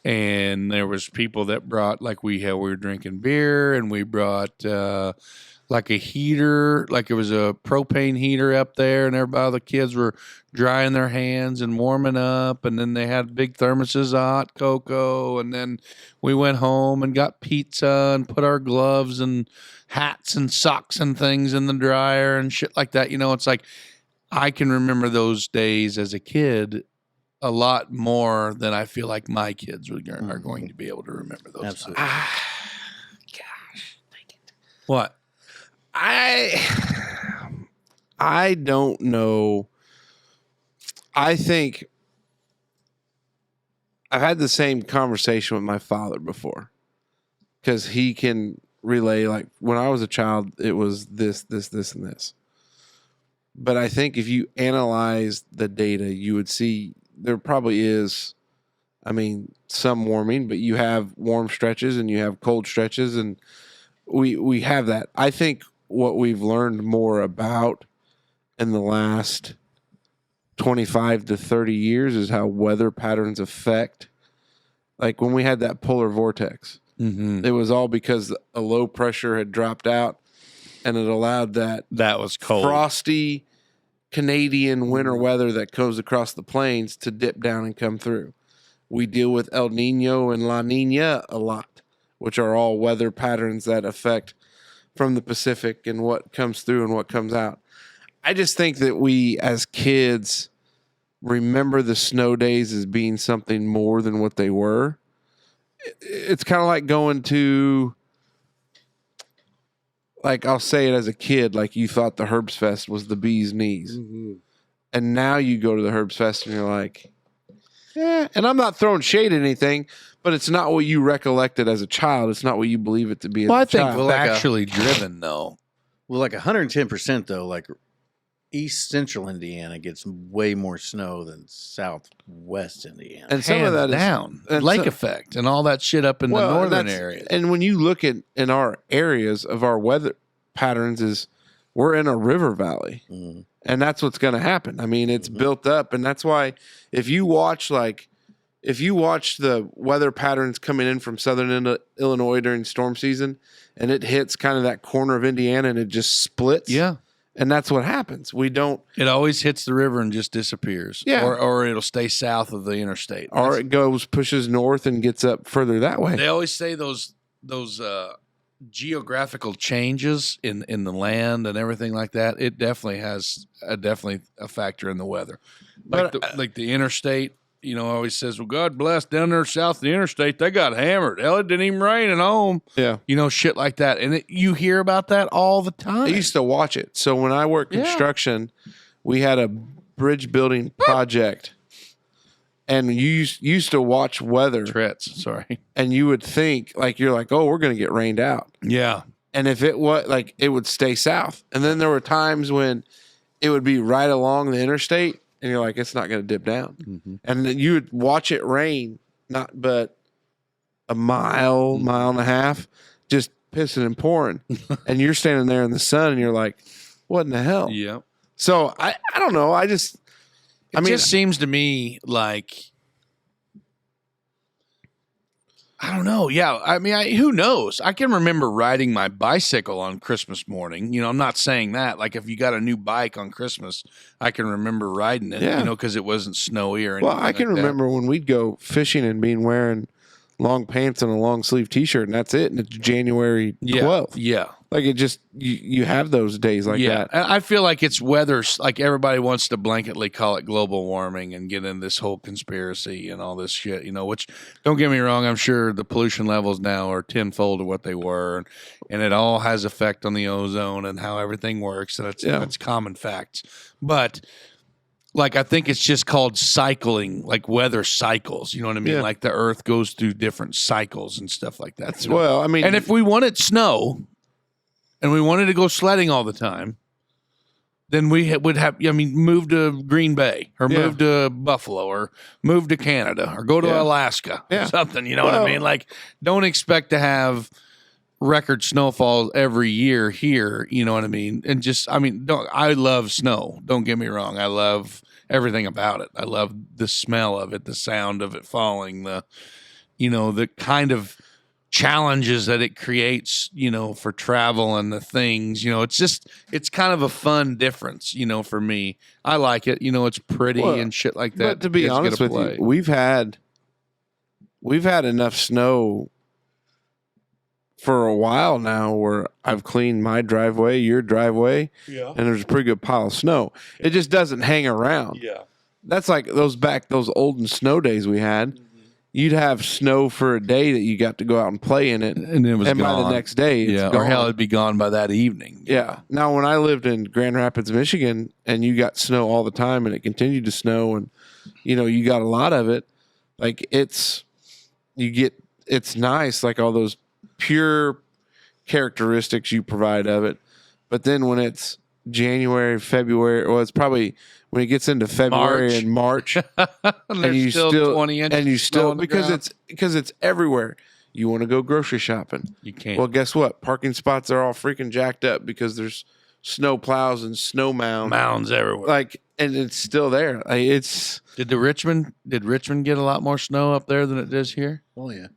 And there was people that brought, like we were drinking beer, and we brought like a heater, like it was a propane heater up there, and all the kids were drying their hands and warming up. And then they had big thermoses of hot cocoa. And then we went home and got pizza and put our gloves and hats and socks and things in the dryer and shit like that. It's like, I can remember those days as a kid a lot more than I feel like my kids are going to be able to remember those. Absolutely. Times. What? I don't know. I think I've had the same conversation with my father before, because he can relay, like, when I was a child, it was this, this, this, and this. But I think if you analyze the data, you would see there probably is, some warming, but you have warm stretches and you have cold stretches, and we have that. I think what we've learned more about in the last 25 to 30 years is how weather patterns affect. Like when we had that polar vortex, it was all because a low pressure had dropped out, and it allowed that was cold, frosty Canadian winter weather that goes across the plains to dip down and come through. We deal with El Nino and La Nina a lot, which are all weather patterns that affect from the Pacific and what comes through and what comes out. I just think that we as kids remember the snow days as being something more than what they were. It's kind of like going to, like, I'll say it as a kid, like you thought the Herbst Fest was the bee's knees. And now you go to the Herbst Fest and you're like, yeah. And I'm not throwing shade at anything, but it's not what you recollected as a child. It's not what you believe it to be as Well, I a think child. factually driven, though. Well, like 110% though, like East Central Indiana gets way more snow than Southwest Indiana. And some of that is down and lake so- effect and all that shit up in the Well, northern that's- areas. And when you look at in our areas of our weather patterns, is we're in a river valley, and that's what's going to happen. It's built up, and that's why if you watch the weather patterns coming in from southern Illinois during storm season, and it hits kind of that corner of Indiana, and it just splits. Yeah. And that's what happens. We don't, It always hits the river and just disappears. Yeah. Or it'll stay south of the interstate. or it pushes north and gets up further that way. They always say those geographical changes in the land and everything like that. It definitely has definitely a factor in the weather. Like the interstate, always says, well, God bless down there south of the interstate, they got hammered. Hell, it didn't even rain at home. Yeah. Shit like that. And you hear about that all the time. I used to watch it. So when I worked construction, we had a bridge building project, and you used to watch weather, Threats, sorry. and you would think you're like, oh, we're going to get rained out. Yeah. And if it was it would stay south. And then there were times when it would be right along the interstate, and you're like, it's not going to dip down. And then you would watch it rain, not but a mile, mile and a half, just pissing and pouring. And you're standing there in the sun, and you're like, what in the hell? Yeah. So I don't know. I mean, It just seems to me like, I don't know. Yeah. I mean, who knows? I can remember riding my bicycle on Christmas morning. You know, I'm not saying that. Like, if you got a new bike on Christmas, I can remember riding it, Yeah. you know, because it wasn't snowy or anything. well, I can like that. remember when we'd go fishing and being wearing long pants and a long sleeve T-shirt, and that's it. And it's January 12th. Yeah. Like it just you have those days like Yeah. that. And I feel like it's weather. Like, everybody wants to blanketly call it global warming and get in this whole conspiracy and all this shit, you know, which, don't get me wrong, I'm sure the pollution levels now are tenfold of what they were. And it all has effect on the ozone and how everything works. And that's common facts. But, like, I think it's just called cycling, like weather cycles. You know what I mean? Yeah. Like, the earth goes through different cycles and stuff like that. you know? Well, I mean, And if we wanted snow and we wanted to go sledding all the time, then we would have, I mean, move to Green Bay or Yeah. move to Buffalo or move to Canada or go to Yeah. Alaska Yeah. or something. You know what Well- I mean? Like, don't expect to have record snowfall every year here. You know what I mean? And just, I mean, I love snow. Don't get me wrong. I love everything about it. I love the smell of it, the sound of it falling, the kind of challenges that it creates, you know, for travel and the things, you know, it's kind of a fun difference, you know, for me. I like it, you know, it's pretty Well, and shit like that. but to be Kids get honest to with play. you, we've had enough snow for a while now where I've cleaned my driveway, your driveway, and there's a pretty good pile of snow. It just doesn't hang around. Yeah. That's like those olden snow days we had. You'd have snow for a day that you got to go out and play in it, And it was and by gone. the next day, it's Yeah, gone. or hell, it'd be gone by that evening. Yeah. Now, when I lived in Grand Rapids, Michigan, and you got snow all the time, and it continued to snow, and you got a lot of it. Like it's nice, like all those pure characteristics you provide of it. But then when it's January, February, well, it's probably when it gets into February March. and March, And and you still 20 inches and you of snow still on the because ground. it's everywhere. You want to go grocery shopping. You can't. Well, guess what? Parking spots are all freaking jacked up because there's snow plows and snow mounds everywhere. like, and it's still there. Like, it's Did Richmond get a lot more snow up there than it does here? Oh yeah,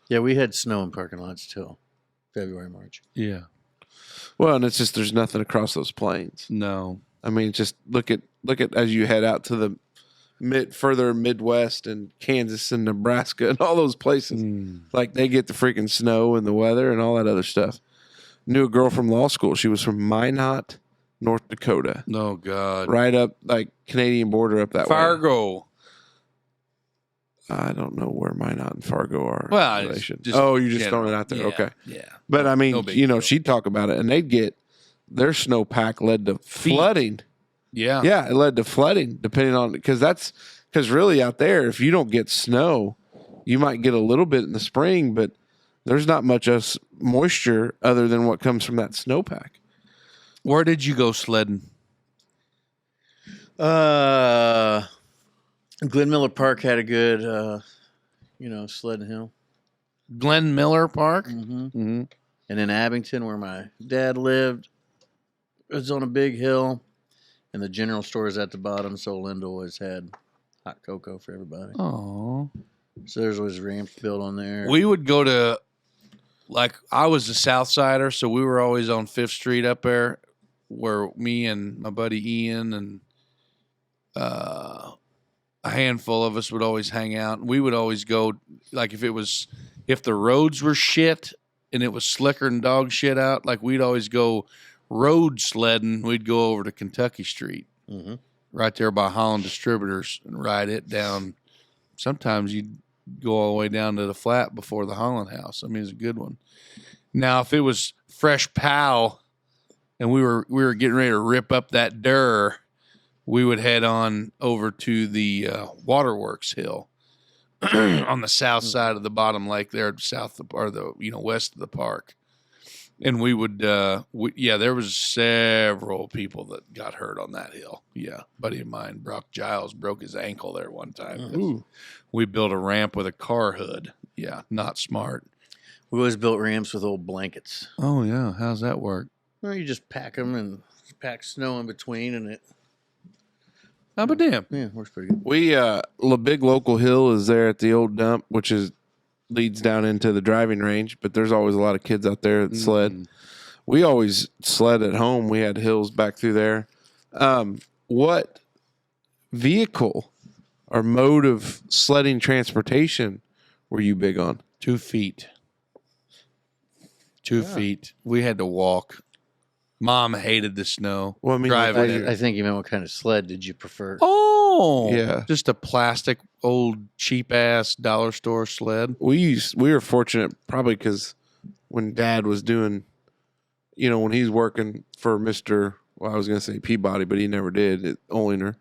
yeah. We had snow in parking lots till February, March. Yeah. well, and it's just there's nothing across those plains. No. I mean, just look at as you head out to the further Midwest and Kansas and Nebraska and all those places. Like they get the freaking snow and the weather and all that other stuff. Knew a girl from law school. She was from Minot, North Dakota, Oh God. right up like Canadian border up that way. Fargo. I don't know where Minot and Fargo are. Well, in it's relation. just Oh, you're just general. throwing it out there. Yeah, Okay. Yeah. But I mean, No big deal. she'd talk about it, and they'd get their snowpack led to flooding. Yeah. Yeah, it led to flooding, depending on because really out there, if you don't get snow, you might get a little bit in the spring, but there's not much moisture other than what comes from that snowpack. Where did you go sledding? Glen Miller Park had a good, sledding hill. Glen Miller Park. Mm-hmm. Mm-hmm. And in Abington, where my dad lived, it was on a big hill, and the general store is at the bottom. So Linda always had hot cocoa for everybody. Oh. So there's always ramps built on there. We would go to, like, I was a South Sider, so we were always on 5th Street up there, where me and my buddy Ian and a handful of us would always hang out. We would always go, like, if the roads were shit and it was slicker than dog shit out, like, we'd always go road sledding. We'd go over to Kentucky Street, Mhm. right there by Holland Distributors, and ride it down. Sometimes you'd go all the way down to the flat before the Holland House. I mean, it's a good one. Now, if it was fresh pow and we were getting ready to rip up that durr, we would head on over to the Waterworks Hill on the south side of the bottom lake there, south of, or the west of the park. And we would, there was several people that got hurt on that hill. Yeah, buddy of mine, Brock Giles, broke his ankle there one time. 'Cause we built a ramp with a car hood. Yeah, not smart. We always built ramps with old blankets. Oh yeah, how's that work? Well, you just pack them and pack snow in between, and it How about damn? works pretty good. We the big local hill is there at the old dump, which leads down into the driving range. But there's always a lot of kids out there that sled. We always sled at home. We had hills back through there. What vehicle or mode of sledding transportation were you big on? 2 feet. 2 feet. We had to walk. Mom hated the snow. Well, I mean, driving it. I think you meant what kind of sled did you prefer? Oh, Yeah. just a plastic, old, cheap ass dollar store sled. We were fortunate probably because when Dad was doing, when he's working for Mr. Well, I was going to say Peabody, but he never did. Ohliner.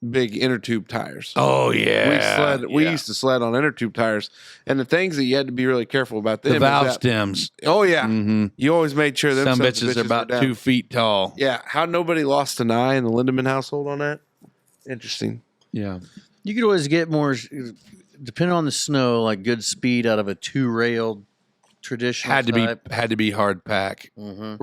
Big inner tube tires. Oh yeah, We used to sled on inner tube tires, and the things that you had to be really careful about them. the is valve that- stems. Oh yeah, Mm-hmm. you always made sure them Some sons of bitches are about were down. 2 feet tall. Yeah, how nobody lost an eye in the Lindemann household on that? Interesting. Yeah. You could always get more, depending on the snow, like good speed out of a 2-railed traditional Had to be hard pack. Mm-hmm.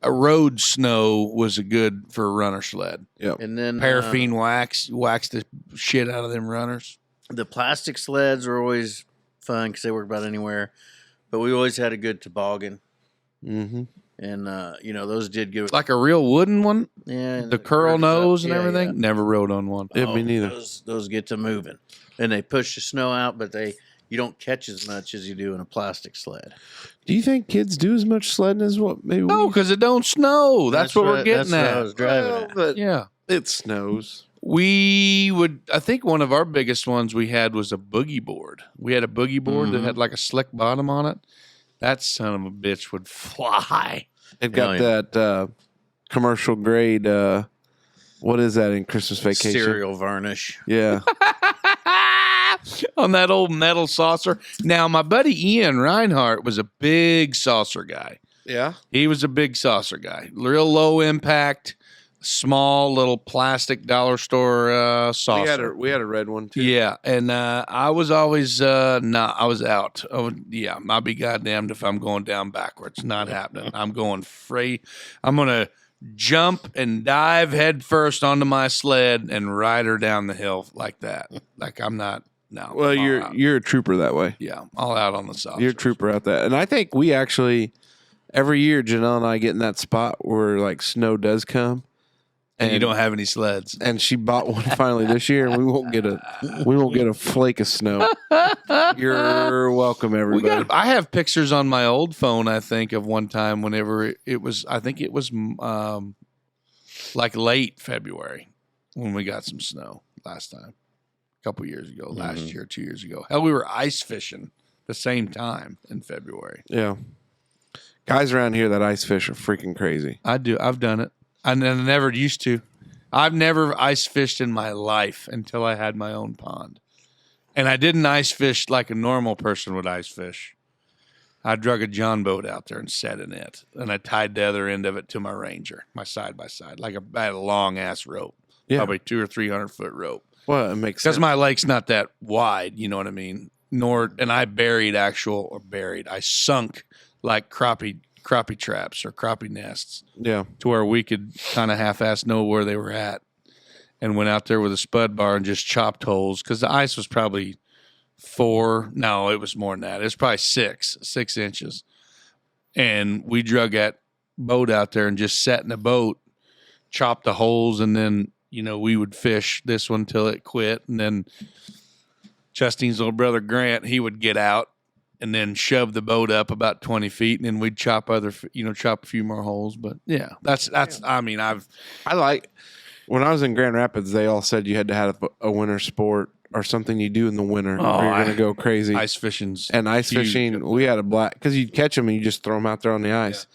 Road snow was a good for a runner sled. And then Paraffin wax the shit out of them runners. the plastic sleds were always fun because they work about anywhere. But we always had a good toboggan, Mm-hmm. and those did good. Like a real wooden one, Yeah, the curl nose and everything. yeah. Never rode on one. Yeah, me neither. Those get to moving, and they push the snow out, but you don't catch as much as you do in a plastic sled. Do you think kids do as much sledding as what maybe No, we? because it don't snow. That's what we're getting that's what I at. was driving Well, at. but Yeah. it snows. We would, I think one of our biggest ones we had was a boogie board. We had a boogie board that had like a slick bottom on it. That son of a bitch would fly. It got yeah. that commercial grade. What is that in Christmas Vacation? Cereal varnish. Yeah. On that old metal saucer. Now, my buddy Ian Reinhardt was a big saucer guy. Yeah. He was a big saucer guy. Real low impact, small little plastic dollar store saucer. We had a red one too. Yeah, and I was always I was out. Oh, yeah, I'll be goddamned if I'm going down backwards. Not happening. I'm going free. I'm gonna jump and dive head first onto my sled and ride her down the hill like that. Like I'm not. No. Well, I'm all out. you're a trooper that way. Yeah, all out on the saucer. You're a trooper out that. And I think we actually every year Janelle and I get in that spot where like snow does come. and you don't have any sleds. And she bought one finally this year, and we won't get a flake of snow. You're welcome, everybody. I have pictures on my old phone. I think of one time whenever it was. I think it was like late February when we got some snow last time. A couple years ago, last year, 2 years ago. Hell, we were ice fishing the same time in February. Yeah, guys around here that ice fish are freaking crazy. I do. I've done it. I never used to. I've never ice fished in my life until I had my own pond. And I didn't ice fish like a normal person would ice fish. I drug a John boat out there and set in it. And I tied the other end of it to my Ranger, my side-by-side. I had a long-ass rope. Yeah. Probably 200 or 300 foot rope. Well, it makes Because sense. my lake's not that wide, you know what I mean? And I sunk like crappie traps or crappie nests. Yeah. To where we could kind of half-ass know where they were at, and went out there with a spud bar and just chopped holes because the ice was probably 4. No, it was more than that. It was probably 6 inches, and we drug that boat out there and just sat in the boat, chopped the holes, and then we would fish this one till it quit, and then Justine's little brother Grant, he would get out and then shove the boat up about 20 feet, and then we'd chop a few more holes. But yeah, that's. I mean, I like when I was in Grand Rapids, they all said you had to have a winter sport or something you do in the winter. Oh, or you're going to go crazy. ice fishing's And ice huge. fishing, we had a black because you'd catch them and you just throw them out there on the ice,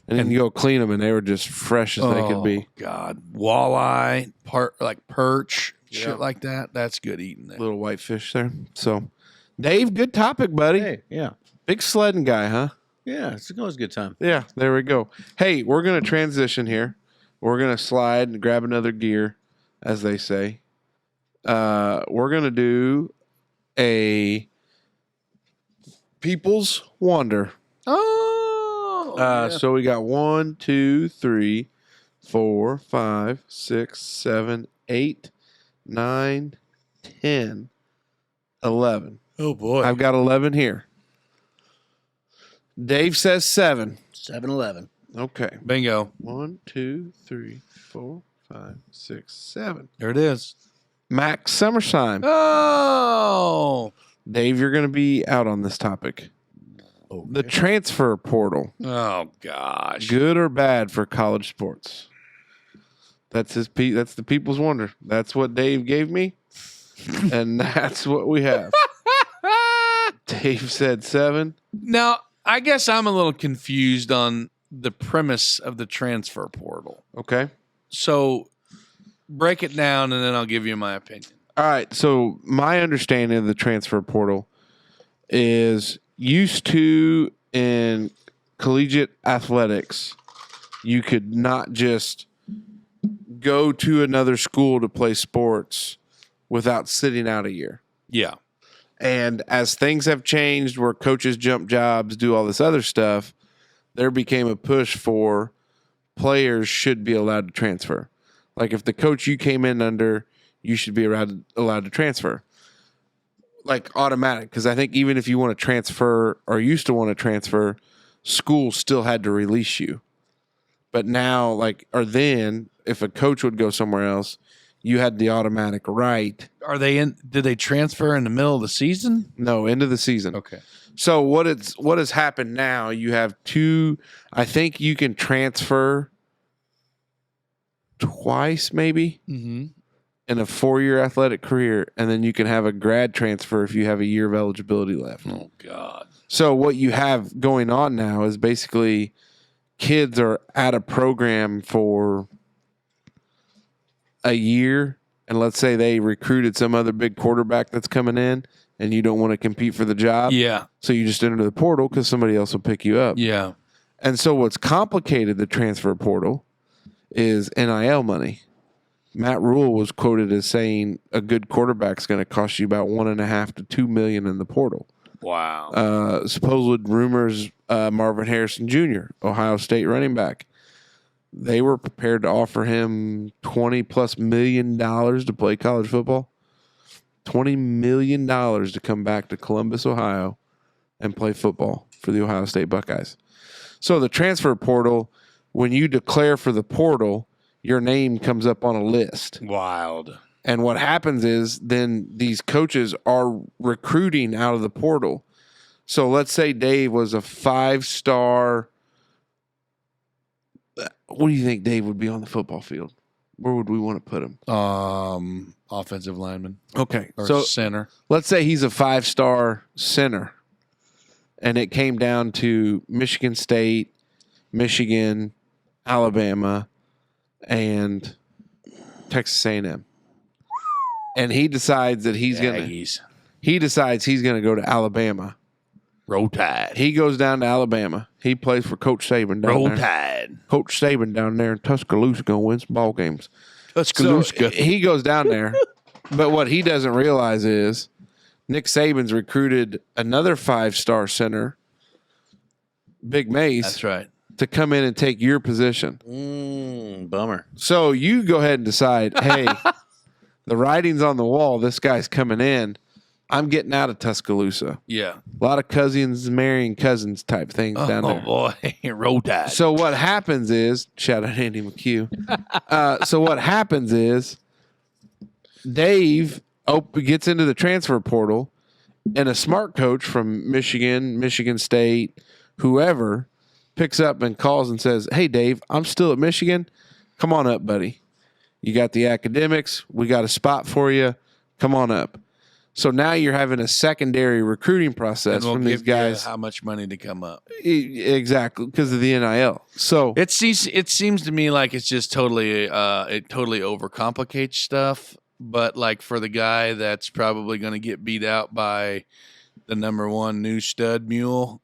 and then you go clean them, and they were just fresh as they could be. God, walleye, perch, shit like that. That's good eating. There. Little white fish there. So, Dave, good topic, buddy. Hey, yeah. Big sledding guy, huh? Yeah, it's always a good time. Yeah, there we go. Hey, we're going to transition here. We're going to slide and grab another gear, as they say. We're going to do a People's Wonder. Oh, yeah. So we got 1, 2, 3, 4, 5, 6, 7, 8, 9, 10, 11. Oh boy. I've got 11 here. Dave says 7. 7-Eleven. Okay. Bingo. 1, 2, 3, 4, 5, 6, 7. There it is. Max Summersheim. Oh. Dave, you're going to be out on this topic. The transfer portal. Oh gosh. Good or bad for college sports? That's that's the People's Wonder. That's what Dave gave me, and that's what we have. Dave said 7. Now, I guess I'm a little confused on the premise of the transfer portal. Okay. So break it down and then I'll give you my opinion. All right. So my understanding of the transfer portal is used to in collegiate athletics, you could not just go to another school to play sports without sitting out a year. Yeah. And as things have changed where coaches jump jobs, do all this other stuff, there became a push for players should be allowed to transfer. Like if the coach you came in under, you should be allowed to transfer. Like automatic. Because I think even if you want to transfer or used to want to transfer, school still had to release you. But now, then, if a coach would go somewhere else, you had the automatic right. Are they in? Did they transfer in the middle of the season? No, end of the season. Okay. So what has happened now? You have 2. I think you can transfer twice, maybe, Mm-hmm. in a 4-year athletic career, and then you can have a grad transfer if you have a year of eligibility left. Oh God. So what you have going on now is basically kids are at a program for a year, and let's say they recruited some other big quarterback that's coming in, and you don't want to compete for the job. Yeah. So you just enter the portal because somebody else will pick you up. Yeah. And so what's complicated the transfer portal is NIL money. Matt Rule was quoted as saying a good quarterback's going to cost you about $1.5 to $2 million in the portal. Wow. Supposed rumors, Marvin Harrison Jr., Ohio State running back, they were prepared to offer him $20+ million to play college football. $20 million to come back to Columbus, Ohio, and play football for the Ohio State Buckeyes. So the transfer portal, when you declare for the portal, your name comes up on a list. Wild. And what happens is then these coaches are recruiting out of the portal. So let's say Dave was a 5-star. What do you think Dave would be on the football field? Where would we want to put him? Offensive lineman Okay. or So center. let's say he's a 5-star center. And it came down to Michigan State, Michigan, Alabama, and Texas A&M. And he decides that he's going to go to Alabama. Roll Tide. He goes down to Alabama. He plays for Coach Saban down Roll there. Tide. Coach Saban down there in Tuscaloosa going to win some ball games. Tuscaloosa. So he goes down there. But what he doesn't realize is Nick Saban's recruited another 5-star center, Big Mace, That's right. to come in and take your position. Bummer. So you go ahead and decide, hey, the writing's on the wall. This guy's coming in. I'm getting out of Tuscaloosa. Yeah. A lot of cousins marrying cousins type things down there. Oh boy. Roll Tide. So what happens is, shout out Andy McHugh. So what happens is Dave gets into the transfer portal, and a smart coach from Michigan, Michigan State, whoever, picks up and calls and says, hey, Dave, I'm still at Michigan. Come on up, buddy. You got the academics. We got a spot for you. Come on up. So now you're having a secondary recruiting process And we'll from these give you guys. how much money to come up? Exactly, because of the NIL. So It seems to me like it's just totally it totally overcomplicates stuff. But like for the guy that's probably going to get beat out by the number 1 new stud mule,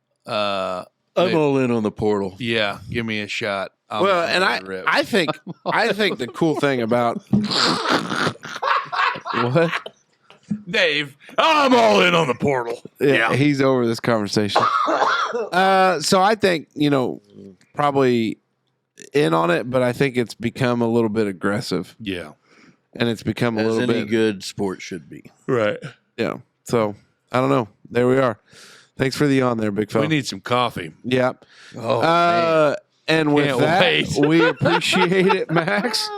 I'm all in on the portal. Yeah, give me a shot. I'm Well, and rip. I think the cool thing about what? Dave, I'm all in on the portal. Yeah, he's over this conversation. So I think, probably in on it, but I think it's become a little bit aggressive, Yeah. and it's become a As little any bit good sport should be. Right. Yeah. So I don't know. There we are. Thanks for the on there, big fella. We need some coffee. Yeah. Oh, man. And with Can't that, wait. we appreciate it, Max.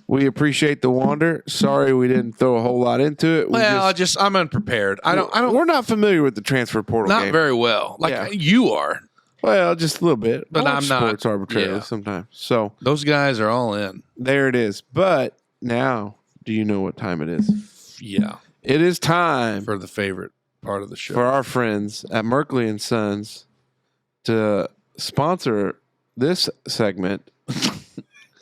We appreciate the wander. Sorry we didn't throw a whole lot into it. I'm unprepared. I don't We're not familiar with the transfer portal not game. very well. Like Yeah. you are. Well, just a little bit. But I I'm watch not- sports arbitrarily yeah. sometimes. So Those guys are all in. there it is. But now, do you know what time it is? Yeah. It is time For the favorite part of the show. for our friends at Merkley and Sons to sponsor this segment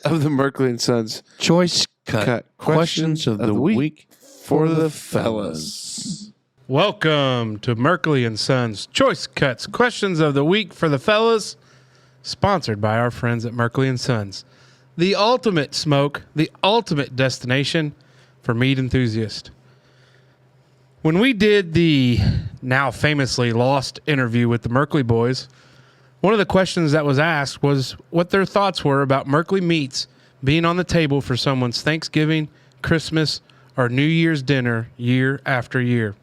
of the Merkley and Sons Choice Cut questions of the week for the fellas. Welcome to Merkley and Sons Choice Cuts Questions of the Week for the Fellas, sponsored by our friends at Merkley and Sons. The ultimate smoke, the ultimate destination for meat enthusiasts. When we did the now famously lost interview with the Merkley boys, one of the questions that was asked was what their thoughts were about Merkley meats being on the table for someone's Thanksgiving, Christmas, or New Year's dinner year after year.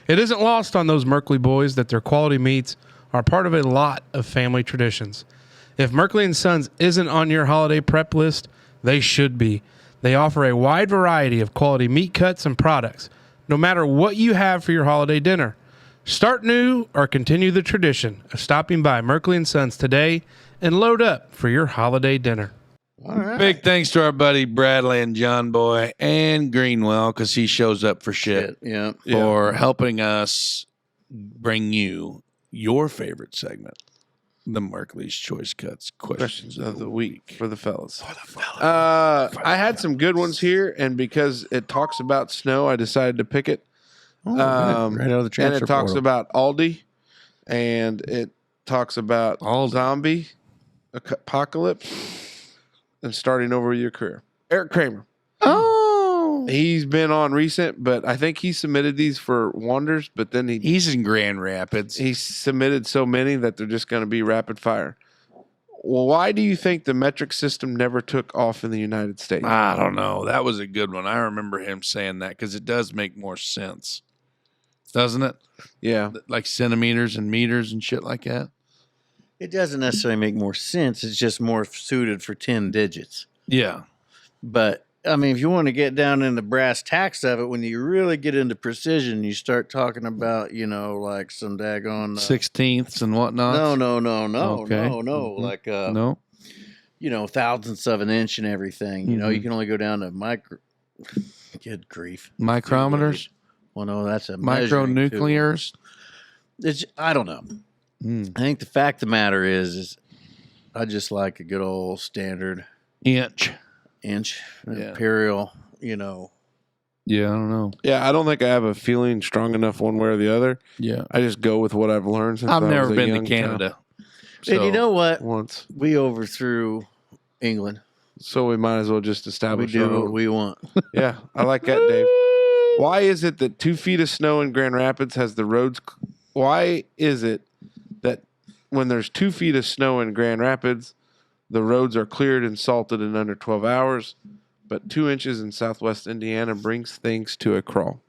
It isn't lost on those Merkley boys that their quality meats are part of a lot of family traditions. If Merkley and Sons isn't on your holiday prep list, they should be. They offer a wide variety of quality meat cuts and products, no matter what you have for your holiday dinner. Start new or continue the tradition of stopping by Merkley and Sons today and load up for your holiday dinner. All right. Big thanks to our buddy Bradley and John Boy and Greenwell because he shows up for shit Yeah. for helping us bring you your favorite segment, the Merkley's Choice Cuts Questions of the week for the fellas. I had some good ones here, and because it talks about snow, I decided to pick it. Right out of the And transfer it talks portal. about Aldi, and it talks about zombie apocalypse and starting over your career. Eric Kramer. Oh. He's been on recent, but I think he submitted these for Wonders, but then He's in Grand Rapids. he submitted so many that they're just going to be rapid fire. Well, why do you think the metric system never took off in the United States? I don't know. That was a good one. I remember him saying that because it does make more sense, doesn't it? Yeah. Like centimeters and meters and shit like that. It doesn't necessarily make more sense. It's just more suited for 10 digits. Yeah. But, I mean, if you want to get down in the brass tacks of it, when you really get into precision, you start talking about, like some daggone... 16ths and whatnot. No. Okay. No. Like, No. thousandths of an inch and everything. You can only go down to micro... Good grief. Micrometers, Well, no, that's a measuring tool. micronuclears. I don't know. I think the fact of the matter is I just like a good old standard Inch. inch Yeah. imperial, Yeah, I don't know. Yeah, I don't think I have a feeling strong enough one way or the other. Yeah. I just go with what I've learned since I've I was never a been to young Canada. And you know what? child once. We overthrew England. So we might as well just We establish do our what own. we want. Yeah, I like that, Dave. Why is it that 2 feet of snow in Grand Rapids has the roads? Why is it that when there's 2 feet of snow in Grand Rapids, the roads are cleared and salted in under 12 hours, but 2 inches in Southwest Indiana brings things to a crawl?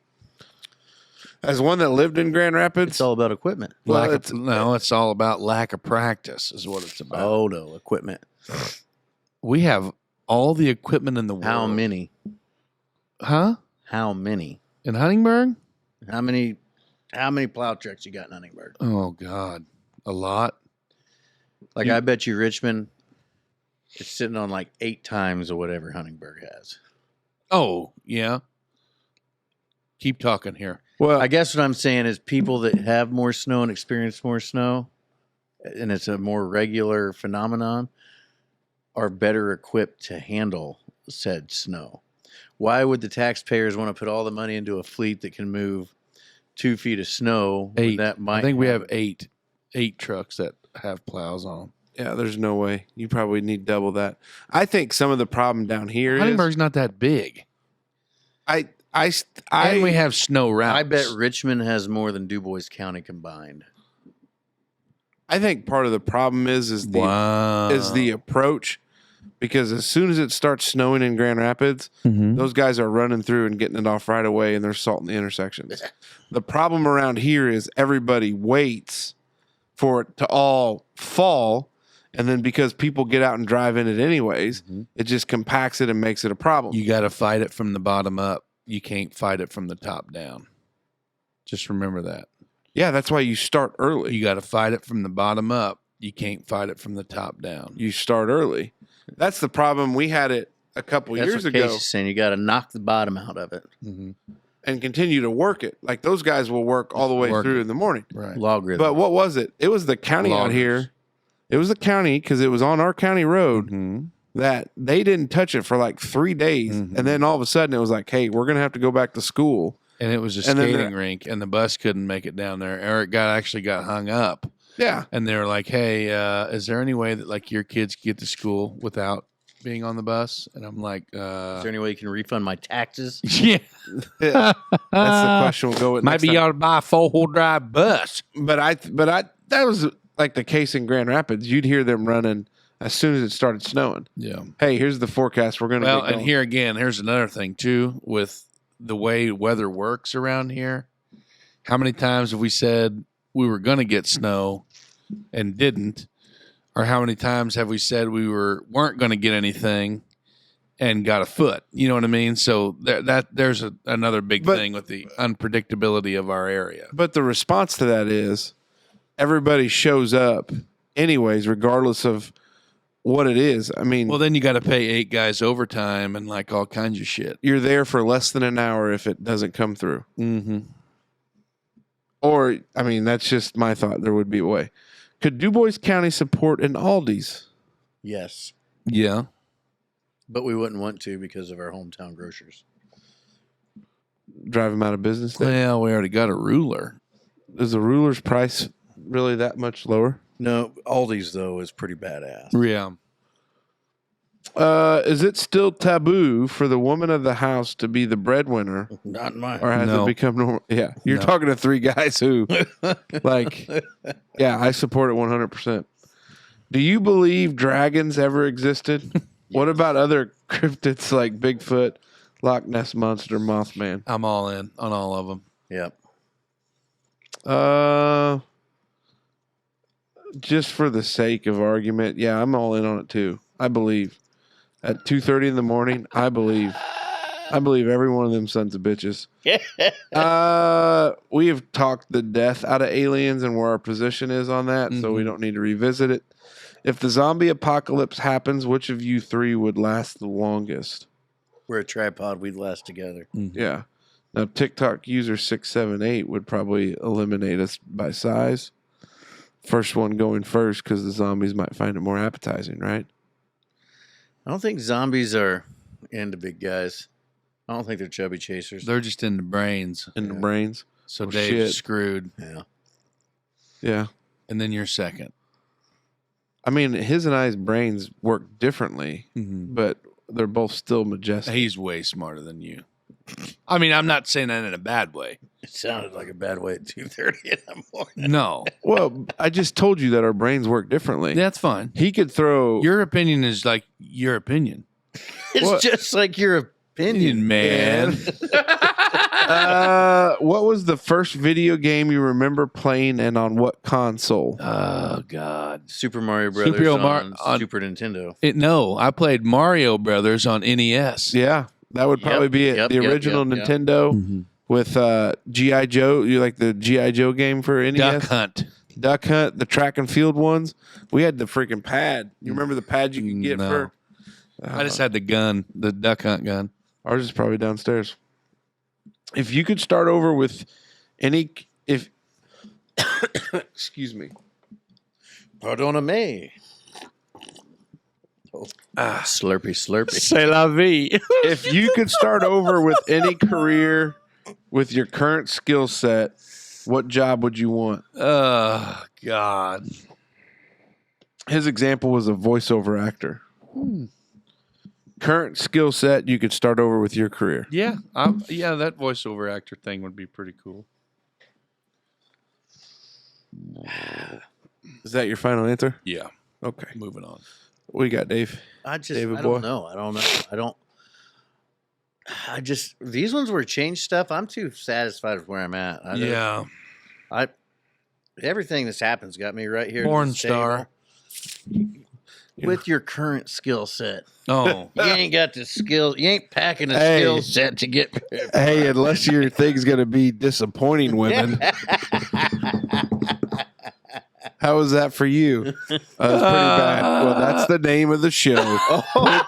As one that lived in Grand Rapids, It's all about equipment. well, It's all about lack of practice, is what it's about. Oh, no, equipment. We have all the equipment in the world. How many? Huh? How many? In Huntingburg? How many plow trucks you got in Huntingburg? Oh, God. A lot. Like, I bet you Richmond, it's sitting on like 8 times of whatever Huntingburg has. Oh, yeah. Keep talking here. well, I guess what I'm saying is people that have more snow and experience more snow, and it's a more regular phenomenon, are better equipped to handle said snow. Why would the taxpayers want to put all the money into a fleet that can move 2 feet of snow? when 8. That might I think we have 8 trucks that have plows on them. Yeah, there's no way. You probably need double that. I think some of the problem down here is Huntingburg's not that big. I And we have snow routes. I bet Richmond has more than Dubois County combined. I think part of the problem is the approach, because as soon as it starts snowing in Grand Rapids, those guys are running through and getting it off right away, and they're salting the intersections. The problem around here is everybody waits for it to all fall, and then because people get out and drive in it anyways, it just compacts it and makes it a problem. You got to fight it from the bottom up. You can't fight it from the top down. Just remember that. Yeah, that's why you start early. You got to fight it from the bottom up. You can't fight it from the top down. You start early. That's the problem. We had it a couple That's years what ago. Case is saying. You got to knock the bottom out of it. And continue to work it. Like those guys will work all the way through in the morning. Right. Logarithm. But what was it? It was the county out here. It was the county, because it was on our county road, that they didn't touch it for like 3 days. And then all of a sudden it was like, hey, we're going to have to go back to school. And it was a And then skating rink, and the bus couldn't make it down there. Eric actually got hung up. Yeah. And they were like, hey, is there any way that like your kids can get to school without being on the bus? And I'm like, is there any way you can refund my taxes? yeah. That's the question we'll go with next Maybe you time. ought to buy a 4-wheel drive bus. But that was like the case in Grand Rapids. You'd hear them running as soon as it started snowing. Yeah. Hey, here's the forecast. We're going to Well, get and going. here again, here's another thing too with the way weather works around here. How many times have we said we were going to get snow and didn't? Or how many times have we said we weren't going to get anything and got a foot? You know what I mean? So there's another big thing with the unpredictability of our area. But the response to that is everybody shows up anyways, regardless of what it is. I mean, Well, then you got to pay 8 guys overtime and like all kinds of shit. you're there for less than an hour if it doesn't come through. Mm-hmm. Or, I mean, that's just my thought. There would be a way. Could Dubois County support an Aldi's? Yes. Yeah. But we wouldn't want to because of our hometown grocers. Drive them out of business then? Well, we already got a ruler. Is the ruler's price really that much lower? No, Aldi's, though, is pretty badass. Yeah. Is it still taboo for the woman of the house to be the breadwinner, Not in my or has No. it become normal? Yeah, you're No. talking to 3 guys who, like, yeah, I support it 100%. Do you believe dragons ever existed? What about other cryptids like Bigfoot, Loch Ness Monster, Mothman? I'm all in on all of them. Yep. Just for the sake of argument, yeah, I'm all in on it too. I believe. At 2:30 in the morning, I believe every one of them sons of bitches. We have talked the death out of aliens and where our position is on that, so we don't need to revisit it. If the zombie apocalypse happens, which of you 3 would last the longest? We're a tripod. We'd last together. Yeah. Now, TikTok user 678 would probably eliminate us by size. First one going first because the zombies might find it more appetizing, right? I don't think zombies are into big guys. I don't think they're chubby chasers. They're just in the brains. In the brains. So Oh, Dave's shit. screwed. Yeah. Yeah. And then you're second. I mean, his and I's brains work differently, but they're both still majestic. He's way smarter than you. I mean, I'm not saying that in a bad way. It sounded like a bad way at 2:30 in the morning. No. Well, I just told you that our brains work differently. That's fine. He could throw. Your opinion is like your opinion. It's What? just like your opinion, Man. What was the first video game you remember playing, and on what console? Oh, God. Super Mario Brothers on Super Nintendo. No, I played Mario Brothers on NES. Yeah, that would probably be it. Yep, The yep, original yep, yep. Nintendo with G.I. Joe. You like the G.I. Joe game for NES? Duck Hunt. Duck Hunt, the track and field ones. We had the freaking pad. You remember the pad you could get No. for? I just had the gun, the Duck Hunt gun. Ours is probably downstairs. If you could start over with any, if excuse me, Pardon me. Slurpy, slurpy. C'est la vie. if you could start over with any career with your current skill set, what job would you want? Oh, God. his example was a voiceover actor. Current skill set, you could start over with your career. Yeah, that voiceover actor thing would be pretty cool. Is that your final answer? Yeah, Okay. moving on. What you got, Dave? David I boy? don't know. These ones were change stuff. I'm too satisfied with where I'm at. Everything that's happened's got me right here. at Porn this star. table. With your current skill set. Oh, You ain't got the skills. You ain't packing a Hey. skill set to get. Hey, unless your thing's going to be disappointing women. How was that for you? That was pretty bad. Well, that's the name of the show.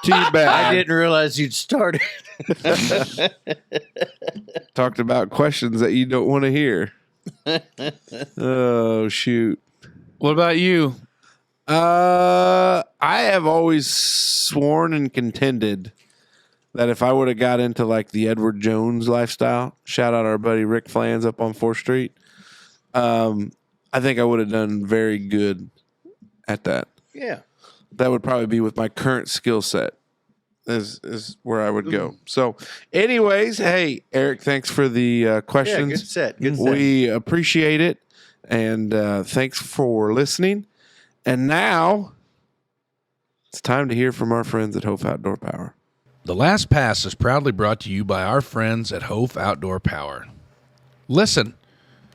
Pretty bad. I didn't realize you'd started. Talked about questions that you don't want to hear. Oh, shoot. what about you? I have always sworn and contended that if I would have got into like the Edward Jones lifestyle, shout out our buddy Rick Flans up on 4th Street, I think I would have done very good at that. Yeah. That would probably be with my current skill set is where I would go. So anyways, hey, Eric, thanks for the questions. Yeah, good set. Good set. We appreciate it. And thanks for listening. And now it's time to hear from our friends at Hopf Outdoor Power. The Last Pass is proudly brought to you by our friends at Hopf Outdoor Power. Listen,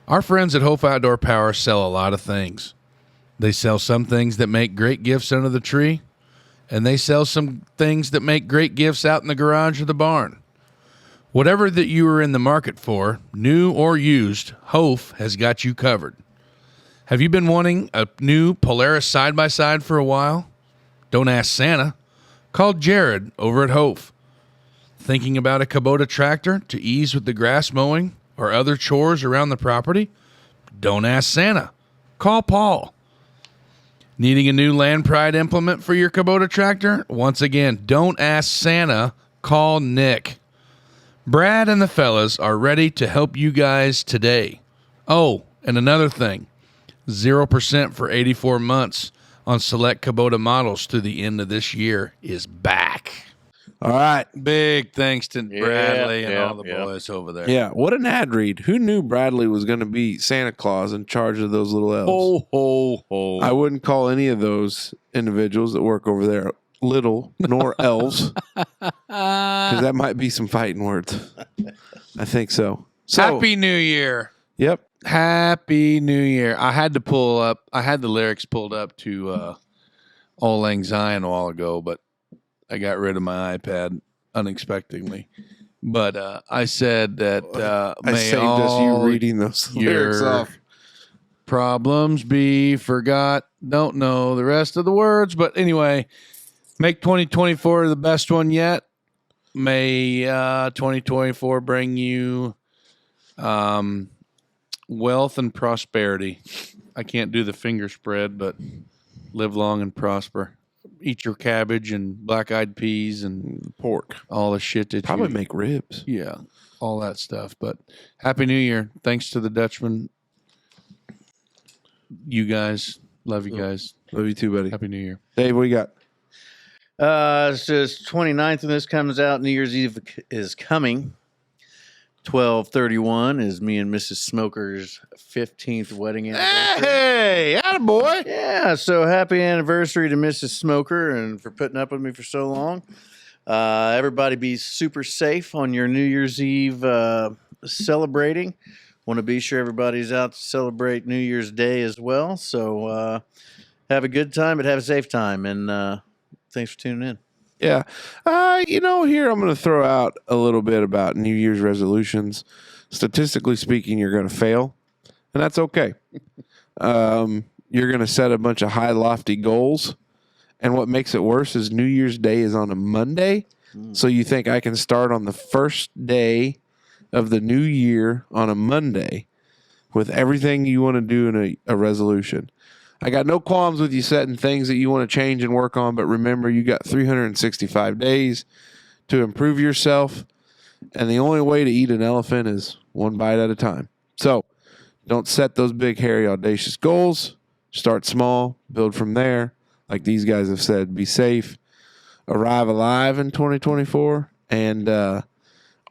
our friends at Hopf Outdoor Power sell a lot of things. They sell some things that make great gifts under the tree, and they sell some things that make great gifts out in the garage or the barn. Whatever that you are in the market for, new or used, Hopf has got you covered. Have you been wanting a new Polaris side-by-side for a while? Don't ask Santa. Call Jared over at Hopf. Thinking about a Kubota tractor to ease with the grass mowing or other chores around the property? Don't ask Santa. Call Paul. Needing a new Land Pride implement for your Kubota tractor? Once again, don't ask Santa. Call Nick. Brad and the fellas are ready to help you guys today. Oh, and another thing. 0% for 84 months on select Kubota models through the end of this year is back. All right. Big thanks to Bradley and yeah, all the boys over there. Yeah. What an ad read. Who knew Bradley was going to be Santa Claus in charge of those little elves? Ho, ho, ho. I wouldn't call any of those individuals that work over there little nor elves because that might be some fighting words. I think so. Happy New Year. Yep. Happy New Year. I had the lyrics pulled up to Auld Lang Syne a while ago, but I got rid of my iPad unexpectedly. But I said that I may saved us all you reading those lyrics your off. problems be forgot. Don't know the rest of the words, but anyway, make 2024 the best one yet. May 2024 bring you wealth and prosperity. I can't do the finger spread, but live long and prosper. Eat your cabbage and black-eyed peas and Pork. all the shit that Probably you... make ribs. Yeah, all that stuff. But Happy New Year. Thanks to the Dutchman. You guys. Love you guys. Love you too, buddy. Happy New Year. Dave, what you got? So it's 29th when this comes out. New Year's Eve is coming. 12/31 is me and Mrs. Smoker's 15th wedding anniversary. Hey, attaboy. Yeah, so happy anniversary to Mrs. Smoker and for putting up with me for so long. Everybody be super safe on your New Year's Eve celebrating. Want to be sure everybody's out to celebrate New Year's Day as well. So have a good time, but have a safe time. And thanks for tuning in. Yeah. Here I'm going to throw out a little bit about New Year's resolutions. Statistically speaking, you're going to fail, and that's okay. You're going to set a bunch of high, lofty goals, and what makes it worse is New Year's Day is on a Monday, so you think I can start on the first day of the new year on a Monday with everything you want to do in a resolution. I got no qualms with you setting things that you want to change and work on, but remember, you got 365 days to improve yourself, and the only way to eat an elephant is one bite at a time. So don't set those big, hairy, audacious goals. Start small, build from there. like these guys have said, be safe, arrive alive in 2024, and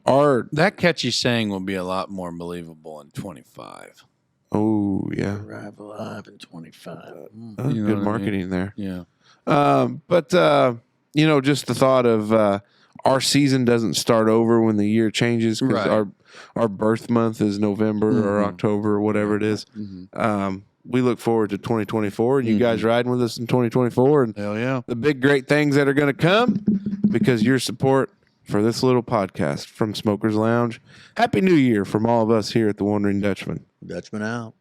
our That catchy saying will be a lot more believable in 25. oh yeah, Arrive alive in 25. good You know what I mean? marketing there. Yeah. But just the thought of our season doesn't start over when the year changes because Right. our birth month is November or October or whatever it is. We look forward to 2024 and you guys riding with us in 2024 and Hell yeah. the big great things that are going to come because your support for this little podcast from Smokers Lounge. Happy New Year from all of us here at the Wondering Dutchman. Dutchman out.